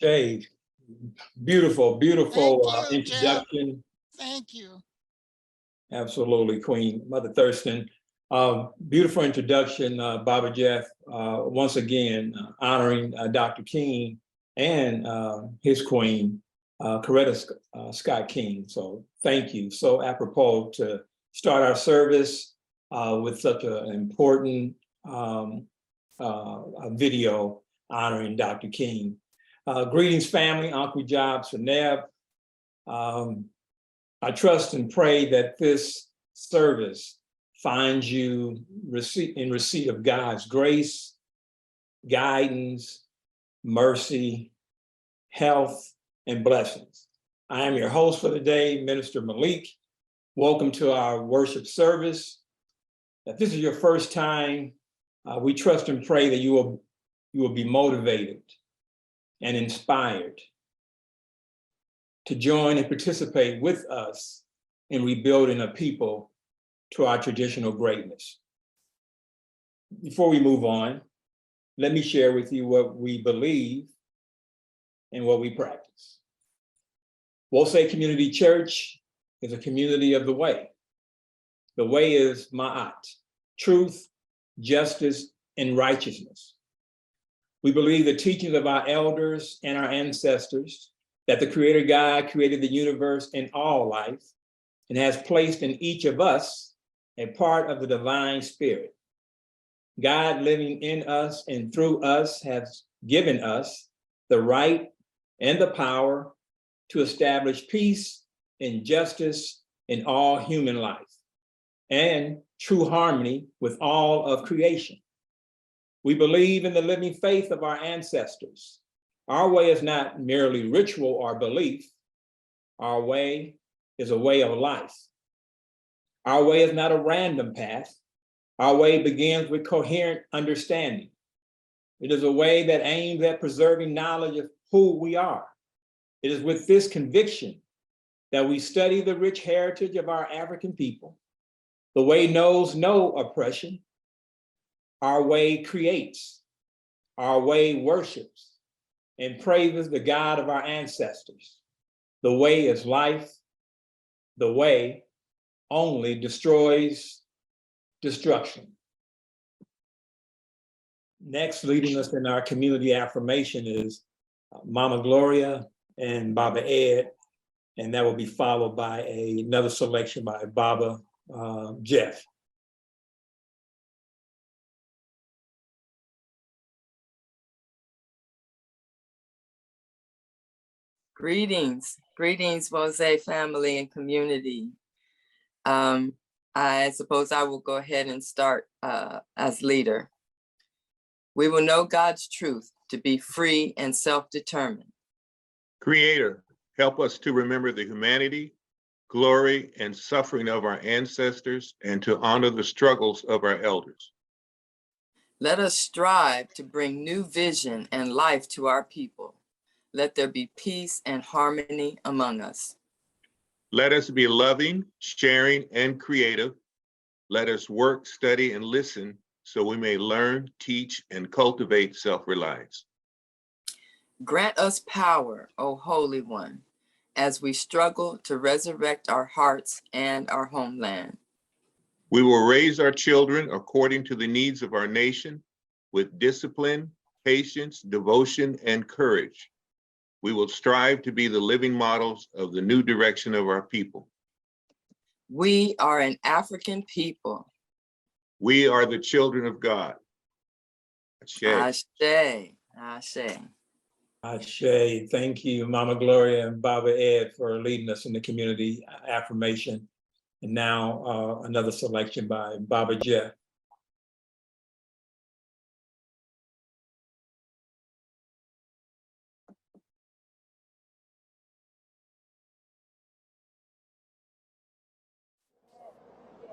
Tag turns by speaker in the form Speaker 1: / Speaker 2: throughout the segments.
Speaker 1: Okay. Beautiful, beautiful introduction.
Speaker 2: Thank you.
Speaker 1: Absolutely, Queen Mother Thurston. Beautiful introduction, Baba Jeff. Once again, honoring Dr. King and his queen, Coretta Scott King. So thank you. So apropos to start our service with such an important video honoring Dr. King. Greetings, family, Uncle Jobs, Neb. I trust and pray that this service finds you in receipt of God's grace, guidance, mercy, health, and blessings. I am your host for the day, Minister Malik. Welcome to our worship service. If this is your first time, we trust and pray that you will be motivated and inspired to join and participate with us in rebuilding a people to our traditional greatness. Before we move on, let me share with you what we believe and what we practice. Wolsey Community Church is a community of the way. The way is ma'at, truth, justice, and righteousness. We believe the teachings of our elders and our ancestors, that the Creator God created the universe and all life, and has placed in each of us a part of the divine spirit. God living in us and through us has given us the right and the power to establish peace and justice in all human life and true harmony with all of creation. We believe in the living faith of our ancestors. Our way is not merely ritual or belief. Our way is a way of life. Our way is not a random path. Our way begins with coherent understanding. It is a way that aims at preserving knowledge of who we are. It is with this conviction that we study the rich heritage of our African people. The way knows no oppression. Our way creates. Our way worships and praises the God of our ancestors. The way is life. The way only destroys destruction. Next, leading us in our community affirmation is Mama Gloria and Baba Ed, and that will be followed by another selection by Baba Jeff.
Speaker 2: Greetings, Wolsey family and community. I suppose I will go ahead and start as leader. We will know God's truth to be free and self-determined.
Speaker 3: Creator, help us to remember the humanity, glory, and suffering of our ancestors and to honor the struggles of our elders.
Speaker 2: Let us strive to bring new vision and life to our people. Let there be peace and harmony among us.
Speaker 3: Let us be loving, sharing, and creative. Let us work, study, and listen so we may learn, teach, and cultivate self-reliance.
Speaker 2: Grant us power, O Holy One, as we struggle to resurrect our hearts and our homeland.
Speaker 3: We will raise our children according to the needs of our nation with discipline, patience, devotion, and courage. We will strive to be the living models of the new direction of our people.
Speaker 2: We are an African people.
Speaker 3: We are the children of God. Ashe.
Speaker 2: Ashe, Ashe.
Speaker 1: Ashe. Thank you, Mama Gloria and Baba Ed, for leading us in the community affirmation. And now another selection by Baba Jeff.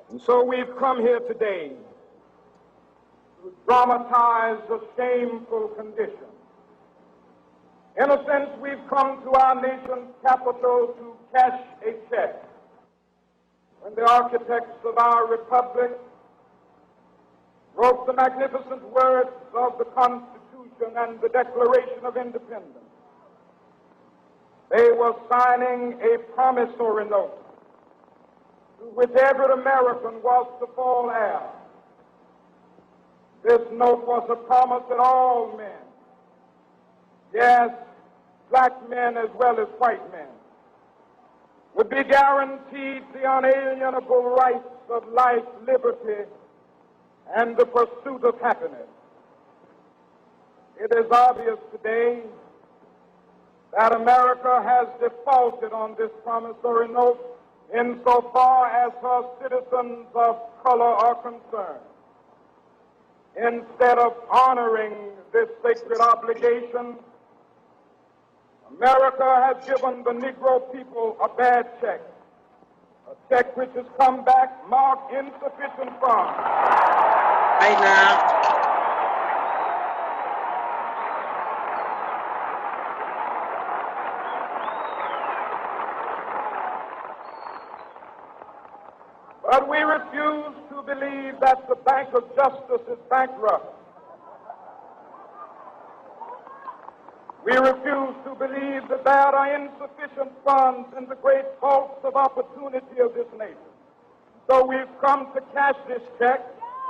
Speaker 4: And so we've come here today to dramatize a shameful condition. In a sense, we've come to our nation's capital to cash a check. When the architects of our republic wrote the magnificent words of the Constitution and the Declaration of Independence, they were signing a promissory note to which every American was to fall heir. This note was a promise that all men, yes, black men as well as white men, would be guaranteed the unalienable rights of life, liberty, and the pursuit of happiness. It is obvious today that America has defaulted on this promissory note insofar as her citizens of color are concerned. Instead of honoring this sacred obligation, America has given the Negro people a bad check, a check which has come back marked insufficient funds.
Speaker 5: Right now.
Speaker 4: But we refuse to believe that the Bank of Justice is bankrupt. We refuse to believe that there are insufficient funds in the great vaults of opportunity of this nation. So we've come to cash this check,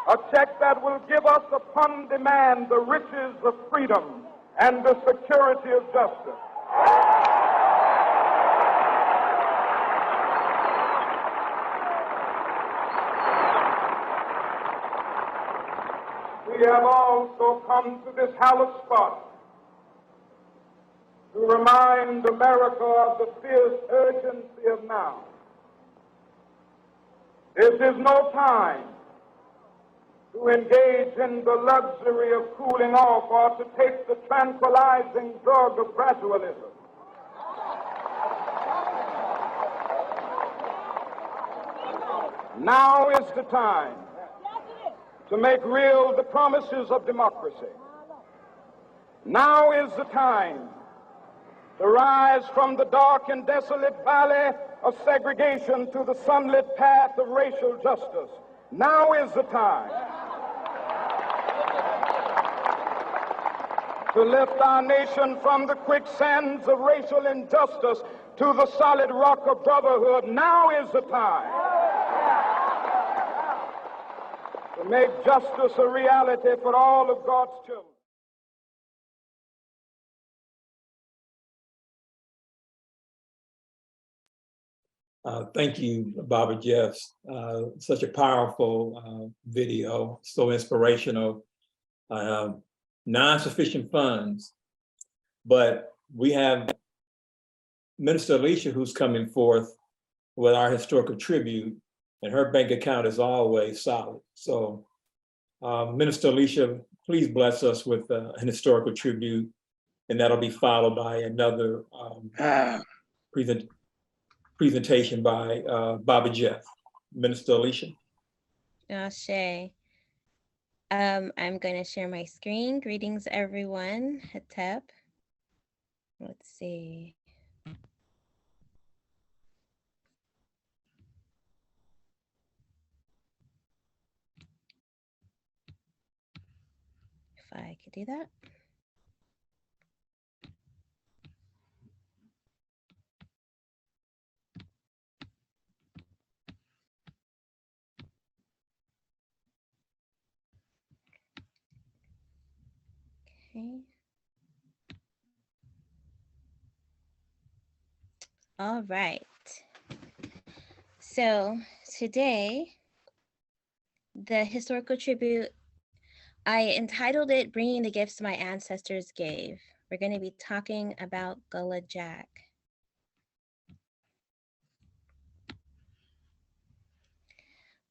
Speaker 4: a check that will give us upon demand the riches of freedom and the security of justice. We have also come to this hallowed spot to remind America of the fierce urgency of now. This is no time to engage in the luxury of cooling off or to take the tranquilizing drug of gradualism. Now is the time to make real the promises of democracy. Now is the time to rise from the dark and desolate valley of segregation to the sunlit path of racial justice. Now is the time to lift our nation from the quicksands of racial injustice to the solid rock of brotherhood. Now is the time to make justice a reality for all of God's children.
Speaker 1: Thank you, Baba Jeff. Such a powerful video, so inspirational. Non-sufficient funds, but we have Minister Alicia who's coming forth with our historical tribute, and her bank account is always solid. So Minister Alicia, please bless us with an historical tribute, and that'll be followed by another presentation by Baba Jeff. Minister Alicia.
Speaker 6: Ashe. I'm going to share my screen. Greetings, everyone. Hetep. Let's see. If I could do that. Okay. All right. So today, the historical tribute, I entitled it Bringing the Gifts My Ancestors Gave. We're going to be talking about Gullah Jack.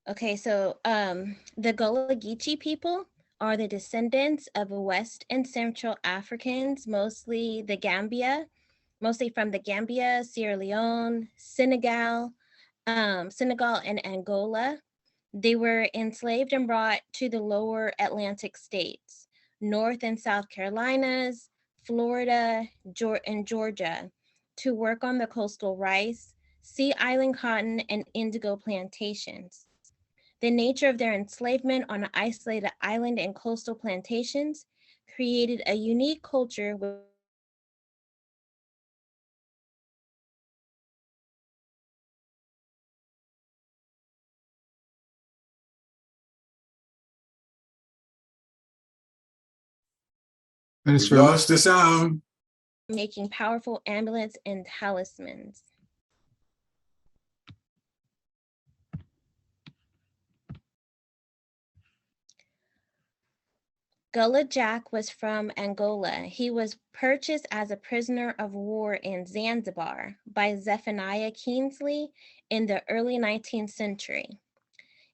Speaker 6: Okay, so the Gullah Geechee people are the descendants of West and Central Africans, mostly from the Gambia, Sierra Leone, Senegal, and Angola. They were enslaved and brought to the lower Atlantic states, North and South Carolinas, Florida, and Georgia, to work on the coastal rice, Sea Island cotton, and indigo plantations. The nature of their enslavement on an isolated island and coastal plantations created a unique culture with
Speaker 7: Minister, lost the sound.
Speaker 6: making powerful amulets and talismans. Gullah Jack was from Angola. He was purchased as a prisoner of war in Zanzibar by Zephaniah Kingsley in the early 19th century.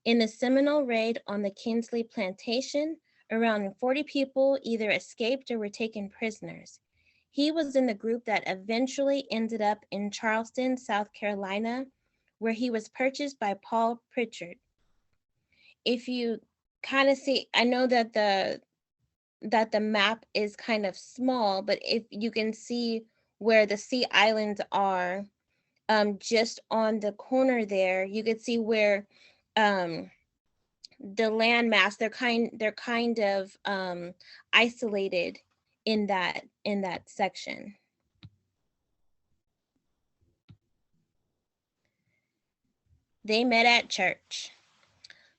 Speaker 6: In the Seminole raid on the Kingsley plantation, around 40 people either escaped or were taken prisoners. He was in the group that eventually ended up in Charleston, South Carolina, where he was purchased by Paul Pritchard. If you kind of see, I know that the map is kind of small, but if you can see where the Sea Islands are, just on the corner there, you could see where the landmass, they're kind of isolated in that section. They met at church.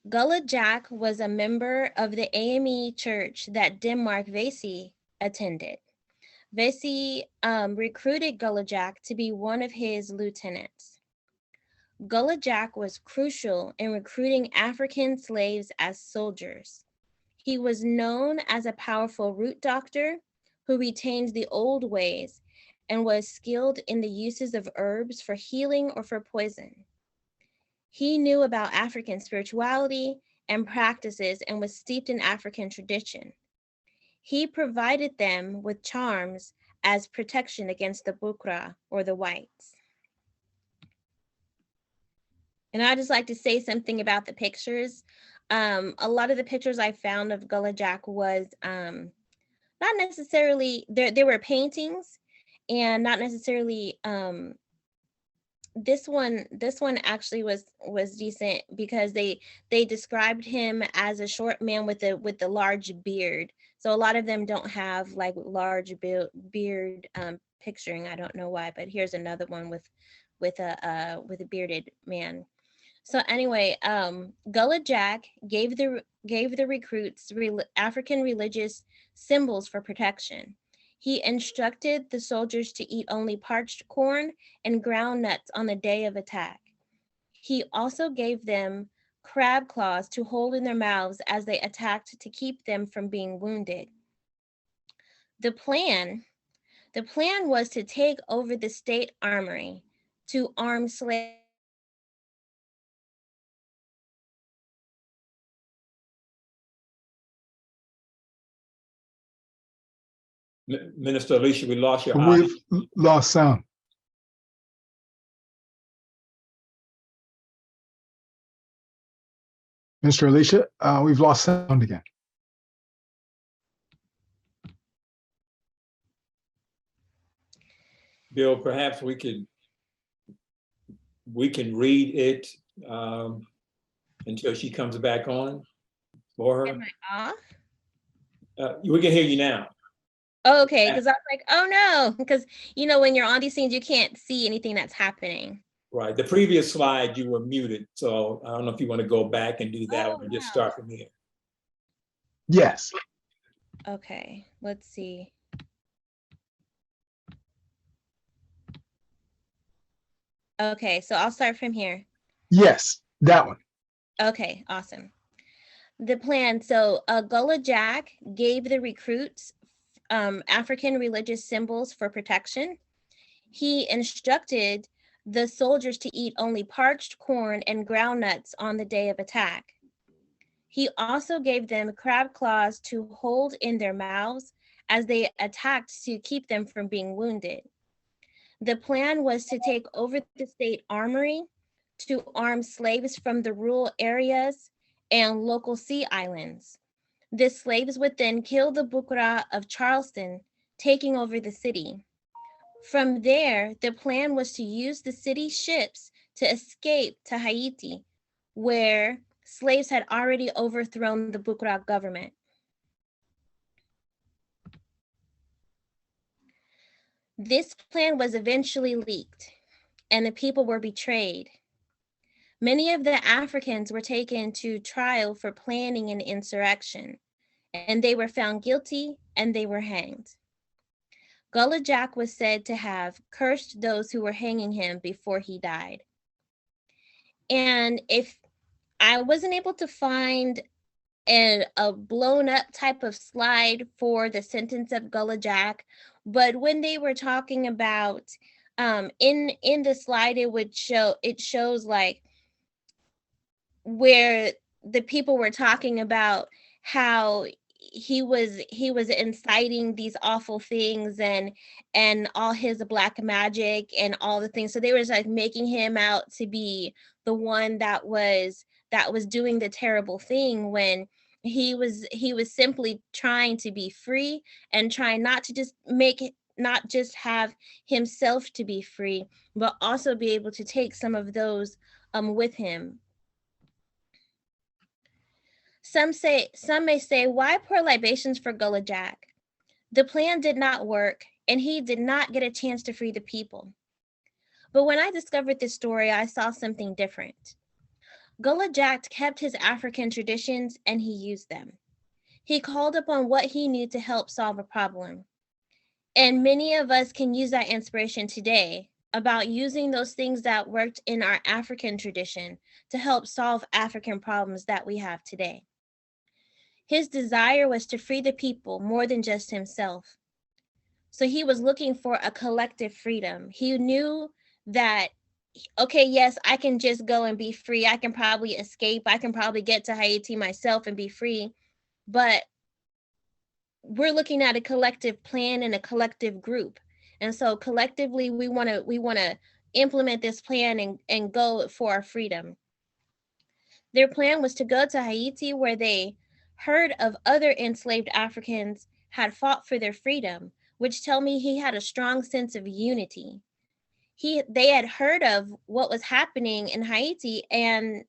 Speaker 6: Gullah Jack was a member of the AME church that Denmark Vesey attended. Vesey recruited Gullah Jack to be one of his lieutenants. Gullah Jack was crucial in recruiting African slaves as soldiers. He was known as a powerful root doctor who retained the old ways and was skilled in the uses of herbs for healing or for poison. He knew about African spirituality and practices and was steeped in African tradition. He provided them with charms as protection against the Bukra, or the whites. And I just like to say something about the pictures. A lot of the pictures I found of Gullah Jack was not necessarily, there were paintings and not necessarily, this one actually was decent because they described him as a short man with a large beard. So a lot of them don't have like large beard picturing. I don't know why, but here's another one with a bearded man. So anyway, Gullah Jack gave the recruits African religious symbols for protection. He instructed the soldiers to eat only parched corn and ground nuts on the day of attack. He also gave them crab claws to hold in their mouths as they attacked to keep them from being wounded. The plan was to take over the state armory, to arm slaves.
Speaker 1: Minister Alicia, we lost your audio.
Speaker 7: We've lost sound. Mr. Alicia, we've lost sound again.
Speaker 1: Bill, perhaps we can read it until she comes back on for her.
Speaker 6: Am I off?
Speaker 1: We can hear you now.
Speaker 6: Oh, okay, because I was like, oh no, because when you're on these things, you can't see anything that's happening.
Speaker 1: Right. The previous slide, you were muted. So I don't know if you want to go back and do that or just start from here.
Speaker 7: Yes.
Speaker 6: Okay, let's see. Okay, so I'll start from here.
Speaker 7: Yes, that one.
Speaker 6: Okay, awesome. The plan, so Gullah Jack gave the recruits African religious symbols for protection. He instructed the soldiers to eat only parched corn and ground nuts on the day of attack. He also gave them crab claws to hold in their mouths as they attacked to keep them from being wounded. The plan was to take over the state armory, to arm slaves from the rural areas and local sea islands. The slaves would then kill the Bukra of Charleston, taking over the city. From there, the plan was to use the city ships to escape to Haiti, where slaves had already overthrown the Bukra government. This plan was eventually leaked, and the people were betrayed. Many of the Africans were taken to trial for planning an insurrection, and they were found guilty and they were hanged. Gullah Jack was said to have cursed those who were hanging him before he died. And if I wasn't able to find and a blown up type of slide for the sentence of Gullah Jack. But when they were talking about in the slide, it shows like where the people were talking about how he was inciting these awful things and all his black magic and all the things. So they were like making him out to be the one that was doing the terrible thing, when he was simply trying to be free and trying not to just not just have himself to be free, but also be able to take some of those with him. Some may say, why pour libations for Gullah Jack? The plan did not work, and he did not get a chance to free the people. But when I discovered this story, I saw something different. Gullah Jack kept his African traditions and he used them. He called upon what he knew to help solve a problem. And many of us can use that inspiration today about using those things that worked in our African tradition to help solve African problems that we have today. His desire was to free the people more than just himself. So he was looking for a collective freedom. He knew that, okay, yes, I can just go and be free. I can probably escape. I can probably get to Haiti myself and be free. But we're looking at a collective plan and a collective group. And so collectively, we want to implement this plan and go for our freedom. Their plan was to go to Haiti, where they heard of other enslaved Africans had fought for their freedom, which tell me he had a strong sense of unity. They had heard of what was happening in Haiti, and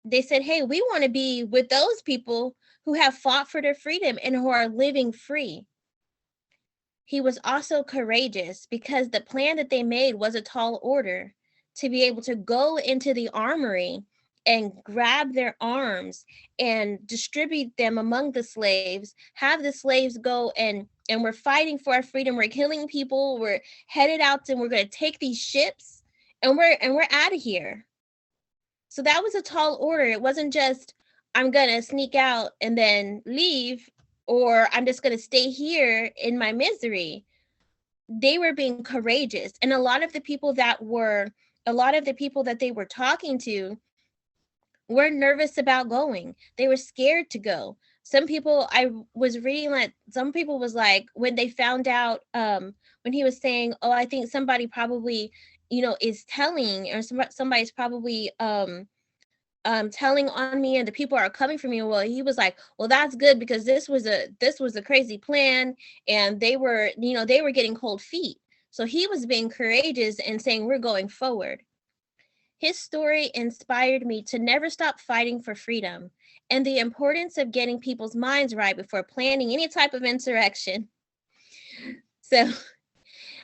Speaker 6: they said, hey, we want to be with those people who have fought for their freedom and who are living free. He was also courageous because the plan that they made was a tall order to be able to go into the armory and grab their arms and distribute them among the slaves, have the slaves go and we're fighting for our freedom. We're killing people. We're headed out and we're going to take these ships and we're out of here. So that was a tall order. It wasn't just, I'm going to sneak out and then leave, or I'm just going to stay here in my misery. They were being courageous. And a lot of the people that they were talking to were nervous about going. They were scared to go. Some people, I was reading, like some people was like, when they found out, when he was saying, oh, I think somebody probably, is telling, or somebody's probably telling on me and the people are coming for me. Well, he was like, well, that's good, because this was a crazy plan and they were getting cold feet. So he was being courageous and saying, we're going forward. His story inspired me to never stop fighting for freedom and the importance of getting people's minds right before planning any type of insurrection. So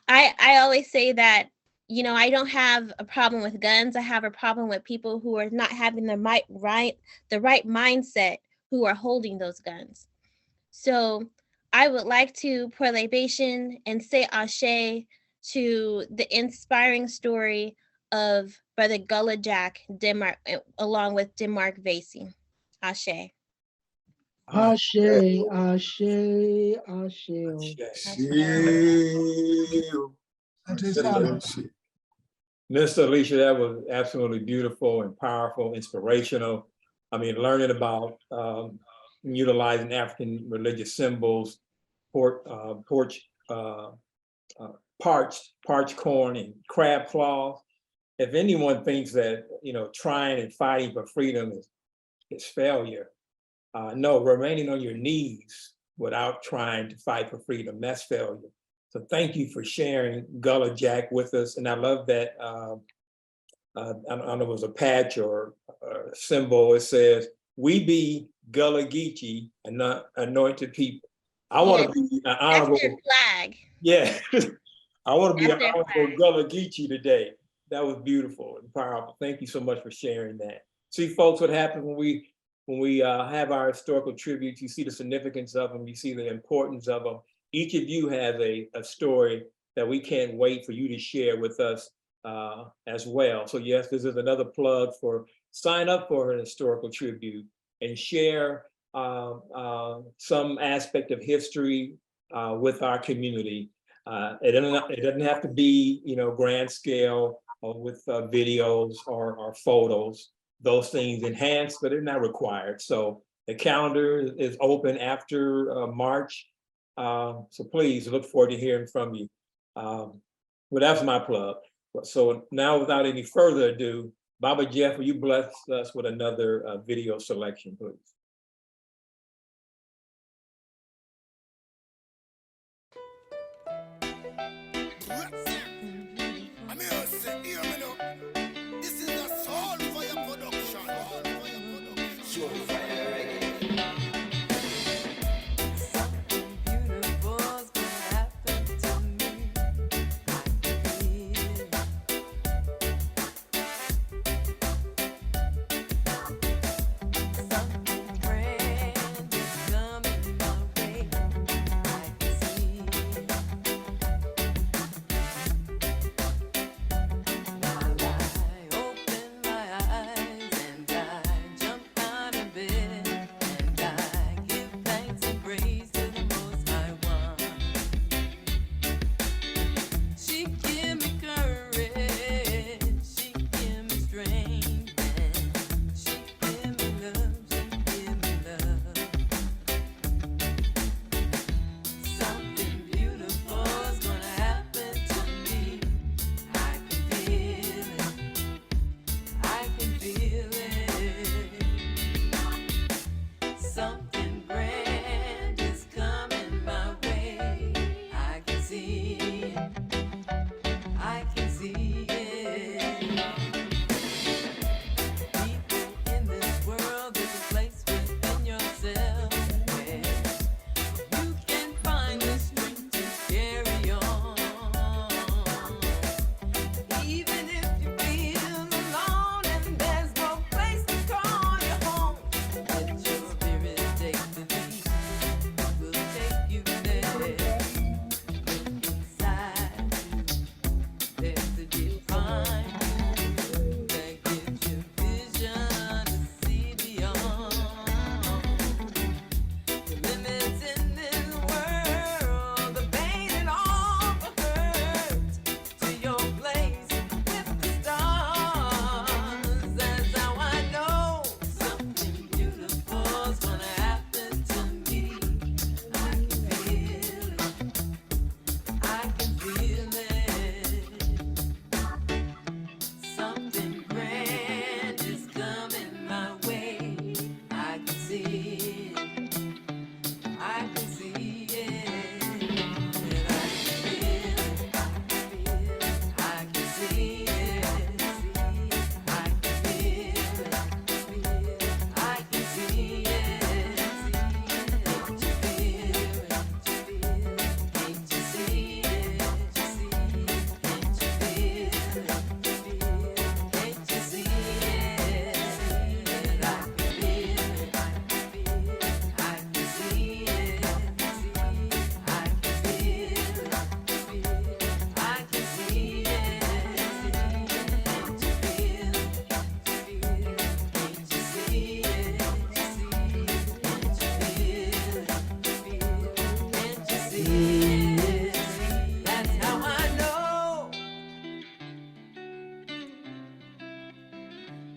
Speaker 6: I always say that, I don't have a problem with guns. I have a problem with people who are not having the right mindset, who are holding those guns. So I would like to pour libation and say ashe to the inspiring story of Brother Gullah Jack, along with Denmark Vesey. Ashe.
Speaker 8: Ashe, ashe, ashe.
Speaker 1: Mr. Alicia, that was absolutely beautiful and powerful, inspirational. I mean, learning about utilizing African religious symbols, parched corn and crab claws. If anyone thinks that, trying and fighting for freedom is failure, no, remaining on your knees without trying to fight for freedom, that's failure. So thank you for sharing Gullah Jack with us. And I love that, I don't know if it was a patch or a symbol. It says, we be Gullah Geechee and not anointed people. I want to be an honorable
Speaker 6: flag.
Speaker 1: Yeah, I want to be an honorable Gullah Geechee today. That was beautiful and powerful. Thank you so much for sharing that. See, folks, what happens when we have our historical tributes, you see the significance of them, you see the importance of them. Each of you has a story that we can't wait for you to share with us as well. So yes, this is another plug for sign up for an historical tribute and share some aspect of history with our community. It doesn't have to be, grand scale or with videos or photos. Those things enhance, but they're not required. So the calendar is open after March. So please look forward to hearing from you. Well, that's my plug. So now, without any further ado, Baba Jeff, will you bless us with another video selection, please?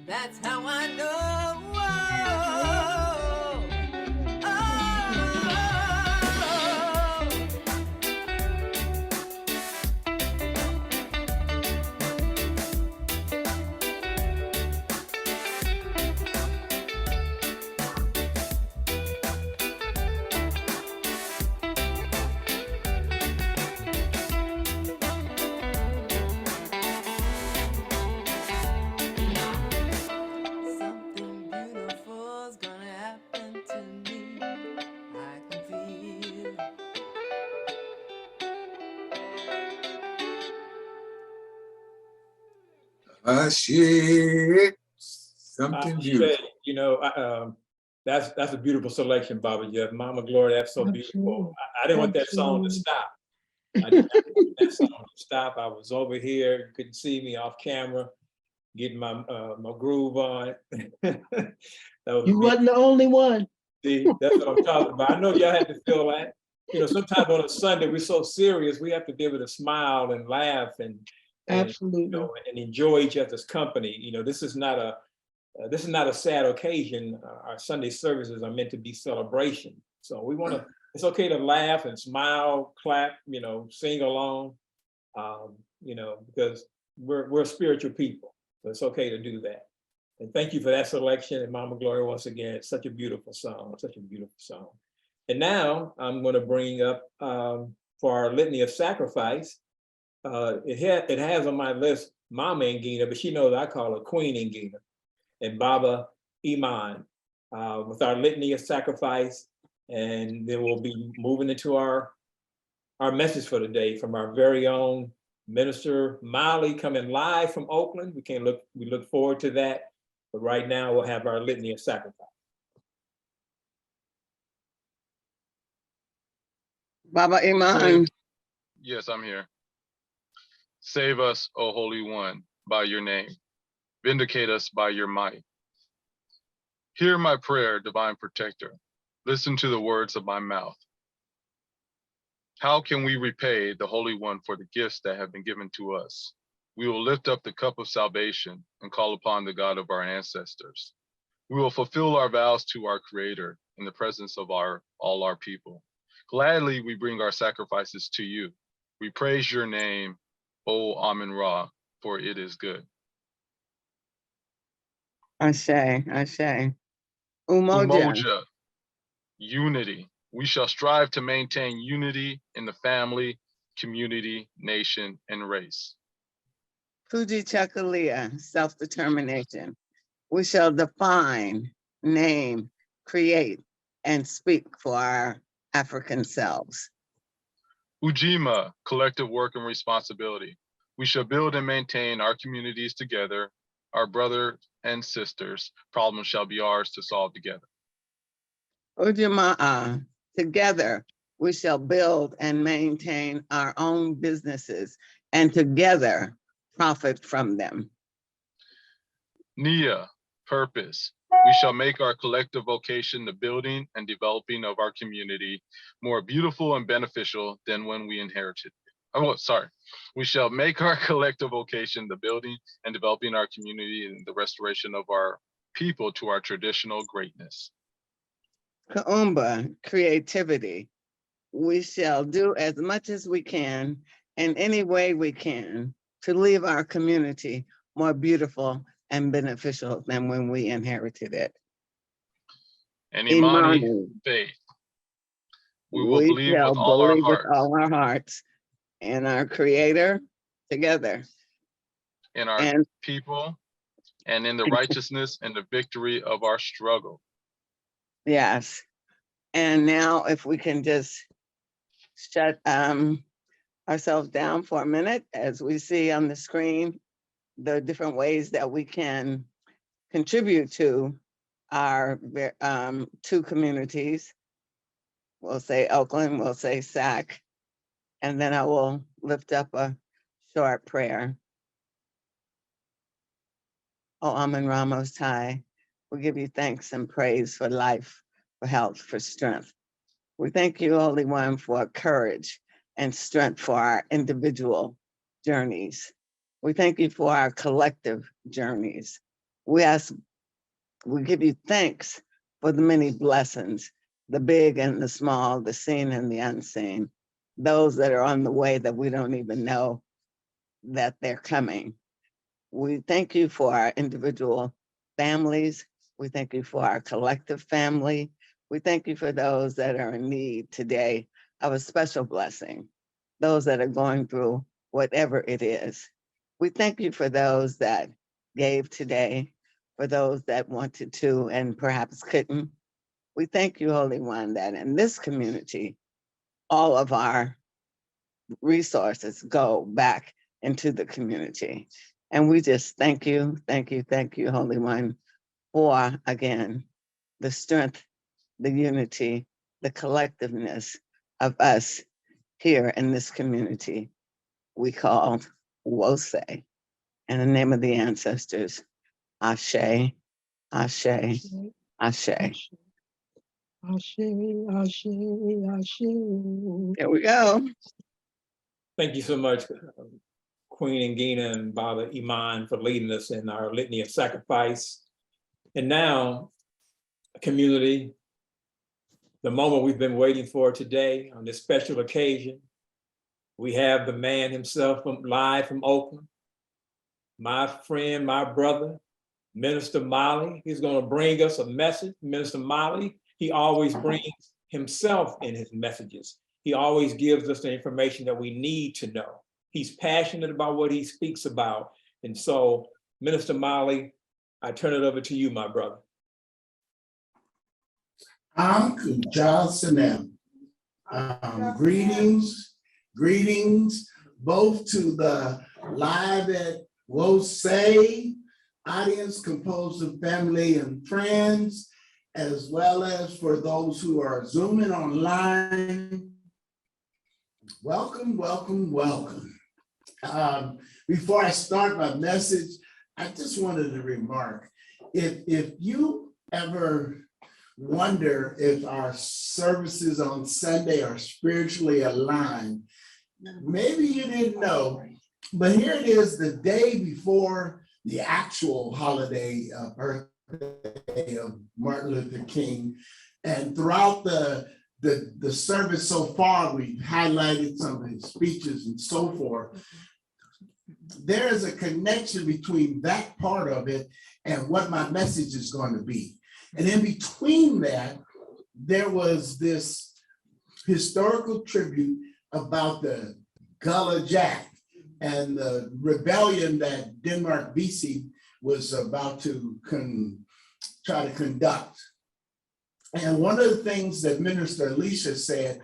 Speaker 9: That's how I know. Something beautiful's gonna happen to me. I can feel it.
Speaker 10: Shit. Something beautiful.
Speaker 1: That's a beautiful selection, Baba Jeff. Mama Gloria, that's so beautiful. I didn't want that song to stop. I didn't want that song to stop. I was over here, you couldn't see me off camera, getting my groove on. That was
Speaker 8: You wasn't the only one.
Speaker 1: See, that's what I'm talking about. I know y'all had to feel that. You know, sometimes on a Sunday, we're so serious, we have to be able to smile and laugh and you
Speaker 8: Absolutely.
Speaker 1: know, and enjoy each other's company. You know, this is not a sad occasion. Our Sunday services are meant to be celebration. So we want to, it's okay to laugh and smile, clap, you know, sing along, you know, because we're spiritual people. So it's okay to do that. And thank you for that selection. And Mama Gloria, once again, it's such a beautiful song, such a beautiful song. And now I'm going to bring up for our litany of sacrifice. It has on my list Mama Ngina, but she knows I call her Queen Ngina, and Baba Iman with our litany of sacrifice. And then we'll be moving into our message for the day from our very own Minister Molly, coming live from Oakland. We look forward to that. But right now we'll have our litany of sacrifice.
Speaker 5: Baba Iman.
Speaker 11: Yes, I'm here. Save us, O Holy One, by your name. Vindicate us by your might. Hear my prayer, divine protector. Listen to the words of my mouth. How can we repay the Holy One for the gifts that have been given to us? We will lift up the cup of salvation and call upon the God of our ancestors. We will fulfill our vows to our Creator in the presence of all our people. Gladly we bring our sacrifices to you. We praise your name, O Amen Ra, for it is good.
Speaker 5: Ashe, Ashe. Umoja.
Speaker 11: Umoja, unity. We shall strive to maintain unity in the family, community, nation, and race.
Speaker 5: Kuji Chakalia, self-determination. We shall define, name, create, and speak for our African selves.
Speaker 11: Ujima, collective work and responsibility. We shall build and maintain our communities together, our brothers and sisters. Problems shall be ours to solve together.
Speaker 5: Ujamaa, together we shall build and maintain our own businesses and together profit from them.
Speaker 11: Nia, purpose. We shall make our collective vocation the building and developing of our community more beautiful and beneficial than when we inherited it. Oh, sorry. We shall make our collective vocation the building and developing our community and the restoration of our people to our traditional greatness.
Speaker 5: Kaumba, creativity. We shall do as much as we can in any way we can to leave our community more beautiful and beneficial than when we inherited it.
Speaker 11: And Imani,
Speaker 5: Imani,
Speaker 11: faith. We will believe
Speaker 5: shall
Speaker 11: with all our
Speaker 5: believe with
Speaker 11: hearts
Speaker 5: all our hearts in our Creator together.
Speaker 11: in our
Speaker 5: And
Speaker 11: people and in the righteousness and the victory of our struggle.
Speaker 5: yes. And now if we can just shut ourselves down for a minute as we see on the screen the different ways that we can contribute to our two communities. We'll say Oakland, we'll say SAC, and then I will lift up a short prayer. Oh, Amen Ra Most High, we give you thanks and praise for life, for health, for strength. We thank you, Holy One, for courage and strength for our individual journeys. We thank you for our collective journeys. We give you thanks for the many blessings, the big and the small, the seen and the unseen, those that are on the way that we don't even know that they're coming. We thank you for our individual families. We thank you for our collective family. We thank you for those that are in need today of a special blessing, those that are going through whatever it is. We thank you for those that gave today, for those that wanted to and perhaps couldn't. We thank you, Holy One, that in this community, all of our resources go back into the community. And we just thank you, Holy One, for, again, the strength, the unity, the collectiveness of us here in this community we call Wose. In the name of the ancestors, Ashe, Ashe, Ashe.
Speaker 8: Ashe, Ashe, Ashe.
Speaker 5: There we go.
Speaker 1: Thank you so much, Queen Ngina and Baba Iman, for leading us in our litany of sacrifice. And now, community, the moment we've been waiting for today on this special occasion. We have the man himself live from Oakland, my friend, my brother, Minister Molly. He's going to bring us a message. Minister Molly, he always brings himself in his messages. He always gives us the information that we need to know. He's passionate about what he speaks about. And so, Minister Molly, I turn it over to you, my brother.
Speaker 12: Kujal Sanem. Greetings, both to the live at Wosay audience composed of family and friends, as well as for those who are Zooming online. Welcome, welcome, welcome. Before I start my message, I just wanted to remark, if you ever wonder if our services on Sunday are spiritually aligned, maybe you didn't know, but here it is the day before the actual holiday birthday of Martin Luther King. And throughout the service so far, we've highlighted some of his speeches and so forth. There is a connection between that part of it and what my message is going to be. And in between that, there was this historical tribute about the Gullah Jack and the rebellion that Denmark Vesey was about to try to conduct. And one of the things that Minister Alicia said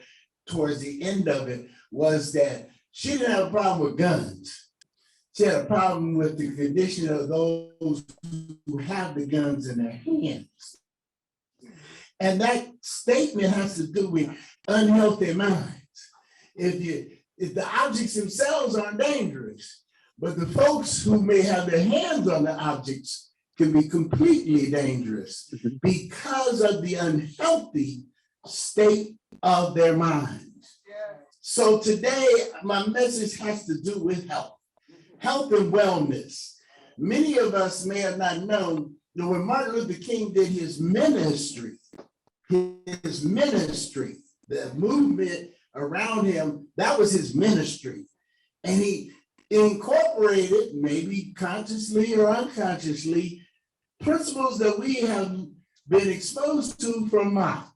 Speaker 12: towards the end of it was that she didn't have a problem with guns. She had a problem with the condition of those who have the guns in their hands. And that statement has to do with unhealthy minds. If the objects themselves aren't dangerous, but the folks who may have their hands on the objects can be completely dangerous because of the unhealthy state of their minds. So today, my message has to do with health and wellness. Many of us may have not known that when Martin Luther King did his ministry, the movement around him, that was his ministry. And he incorporated, maybe consciously or unconsciously, principles that we have been exposed to from Marx.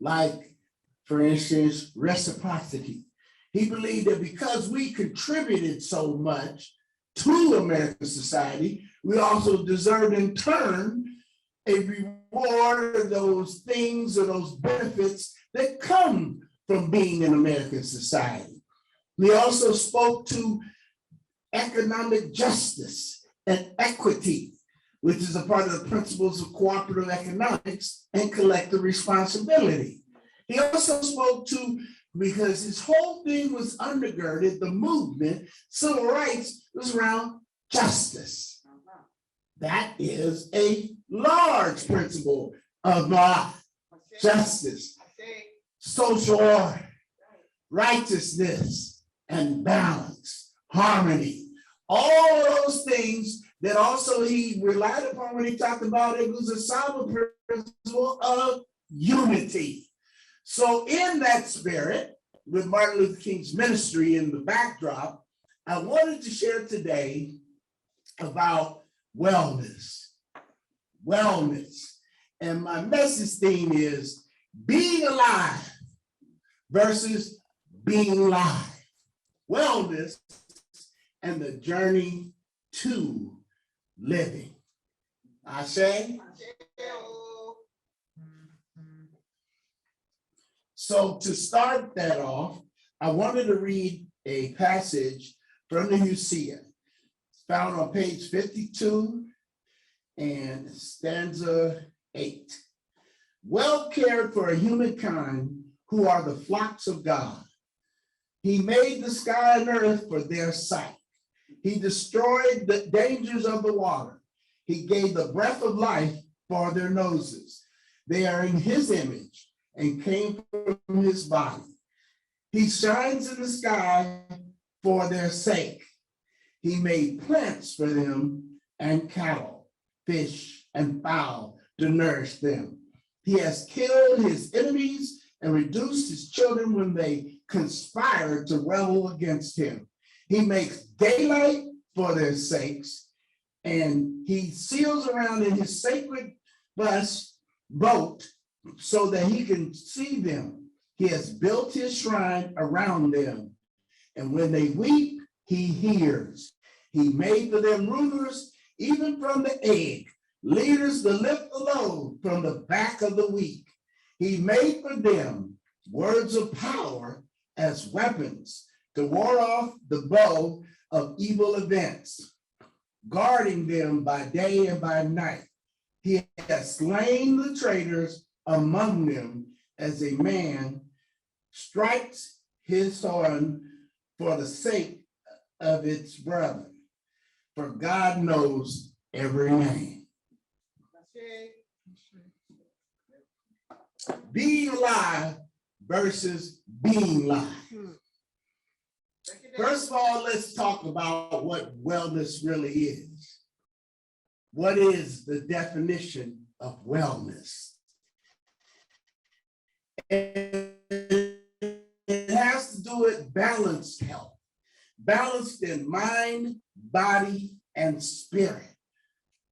Speaker 12: Like, for instance, reciprocity. He believed that because we contributed so much to American society, we also deserved in turn a reward of those things or those benefits that come from being in American society. We also spoke to economic justice and equity, which is a part of the principles of cooperative economics and collective responsibility. He also spoke to, because his whole thing was undergirded, the movement, civil rights, was around justice. That is a large principle of justice, social order, righteousness, and balance, harmony. All those things that also he relied upon when he talked about it was a solid principle of unity. So in that spirit, with Martin Luther King's ministry in the backdrop, I wanted to share today about wellness. And my message theme is being alive versus being live. Wellness and the journey to living. I say. So to start that off, I wanted to read a passage from the Hosea. It's found on page 52 and stanza 8. Well cared for a humankind who are the flocks of God. He made the sky and earth for their sight. He destroyed the dangers of the water. He gave the breath of life for their noses. They are in his image and came from his body. He shines in the sky for their sake. He made plants for them and cattle, fish and fowl to nourish them. He has killed his enemies and reduced his children when they conspire to rebel against him. He makes daylight for their sakes, and he seals around in his sacred boat so that he can see them. He has built his shrine around them, and when they weep, he hears. He made for them rulers, even from the egg, leaders to lift the load from the back of the weak. He made for them words of power as weapons to ward off the bow of evil events, guarding them by day and by night. He has slain the traitors among them as a man strikes his son for the sake of its brother. For God knows every name. Being alive versus being live. First of all, let's talk about what wellness really is. What is the definition of wellness? It has to do with balanced health, balanced in mind, body, and spirit.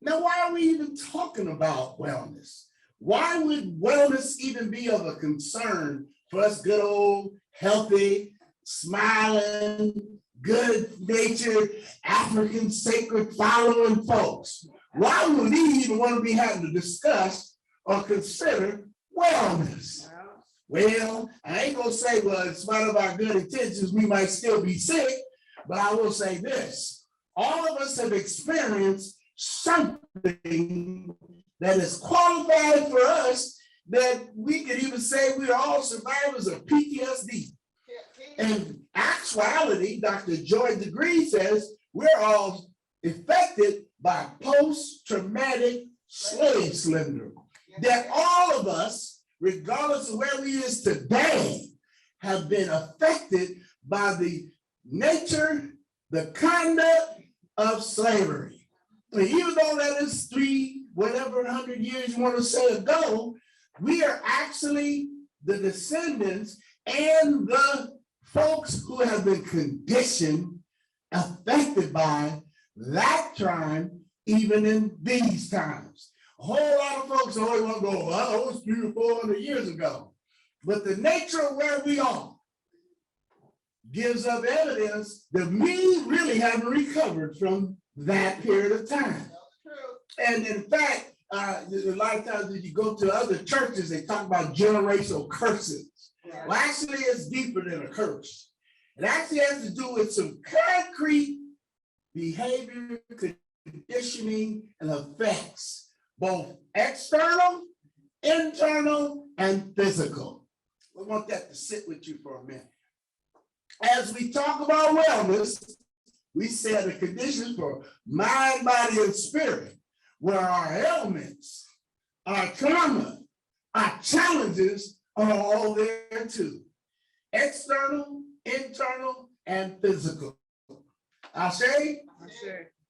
Speaker 12: Now, why are we even talking about wellness? Why would wellness even be of a concern for us good old, healthy, smiling, good-natured, African sacred following folks? Why would we even want to be having to discuss or consider wellness? Well, I ain't gonna say, well, in spite of our good intentions, we might still be sick, but I will say this. All of us have experienced something that is qualified for us that we could even say we are all survivors of PTSD. In actuality, Dr. Joy Degree says we're all affected by post-traumatic slave syndrome. That all of us, regardless of where we is today, have been affected by the nature, the conduct of slavery. I mean, even though that is 100 years you want to say ago, we are actually the descendants and the folks who have been conditioned, affected by that time, even in these times. A whole lot of folks always want to go, well, it was 300 or 400 years ago. But the nature of where we are gives us evidence that we really haven't recovered from that period of time. And in fact, a lot of times when you go to other churches, they talk about generational curses. Well, actually, it's deeper than a curse. It actually has to do with some concrete behavior, conditioning, and effects, both external, internal, and physical. We want that to sit with you for a minute. As we talk about wellness, we said the conditions for mind, body, and spirit, where our ailments, our trauma, our challenges are all there too. External, internal, and physical. Ashe?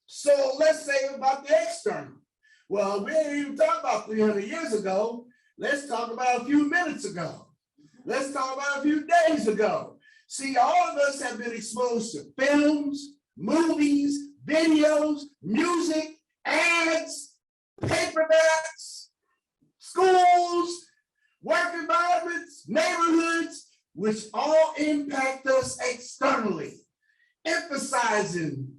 Speaker 12: So let's say about the external. Well, we didn't even talk about 300 years ago. Let's talk about a few minutes ago. Let's talk about a few days ago. See, all of us have been exposed to films, movies, videos, music, ads, paperbacks, schools, work environments, neighborhoods, which all impact us externally, emphasizing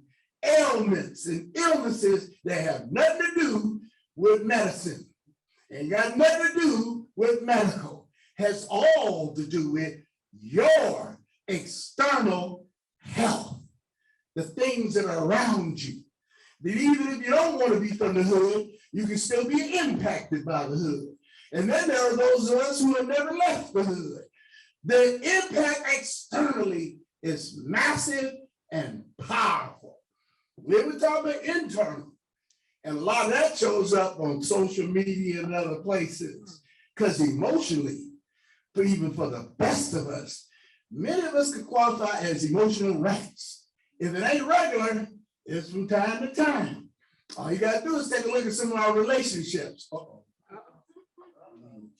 Speaker 12: ailments and illnesses that have nothing to do with medicine and got nothing to do with medical, has all to do with your external health, the things that are around you. That even if you don't want to be from the hood, you can still be impacted by the hood. And then there are those of us who have never left the hood. The impact externally is massive and powerful. Then we talk about internal, and a lot of that shows up on social media and other places. Because emotionally, but even for the best of us, many of us could qualify as emotional wrecks. If it ain't regular, it's from time to time. All you gotta do is take a look at some of our relationships. Uh-oh.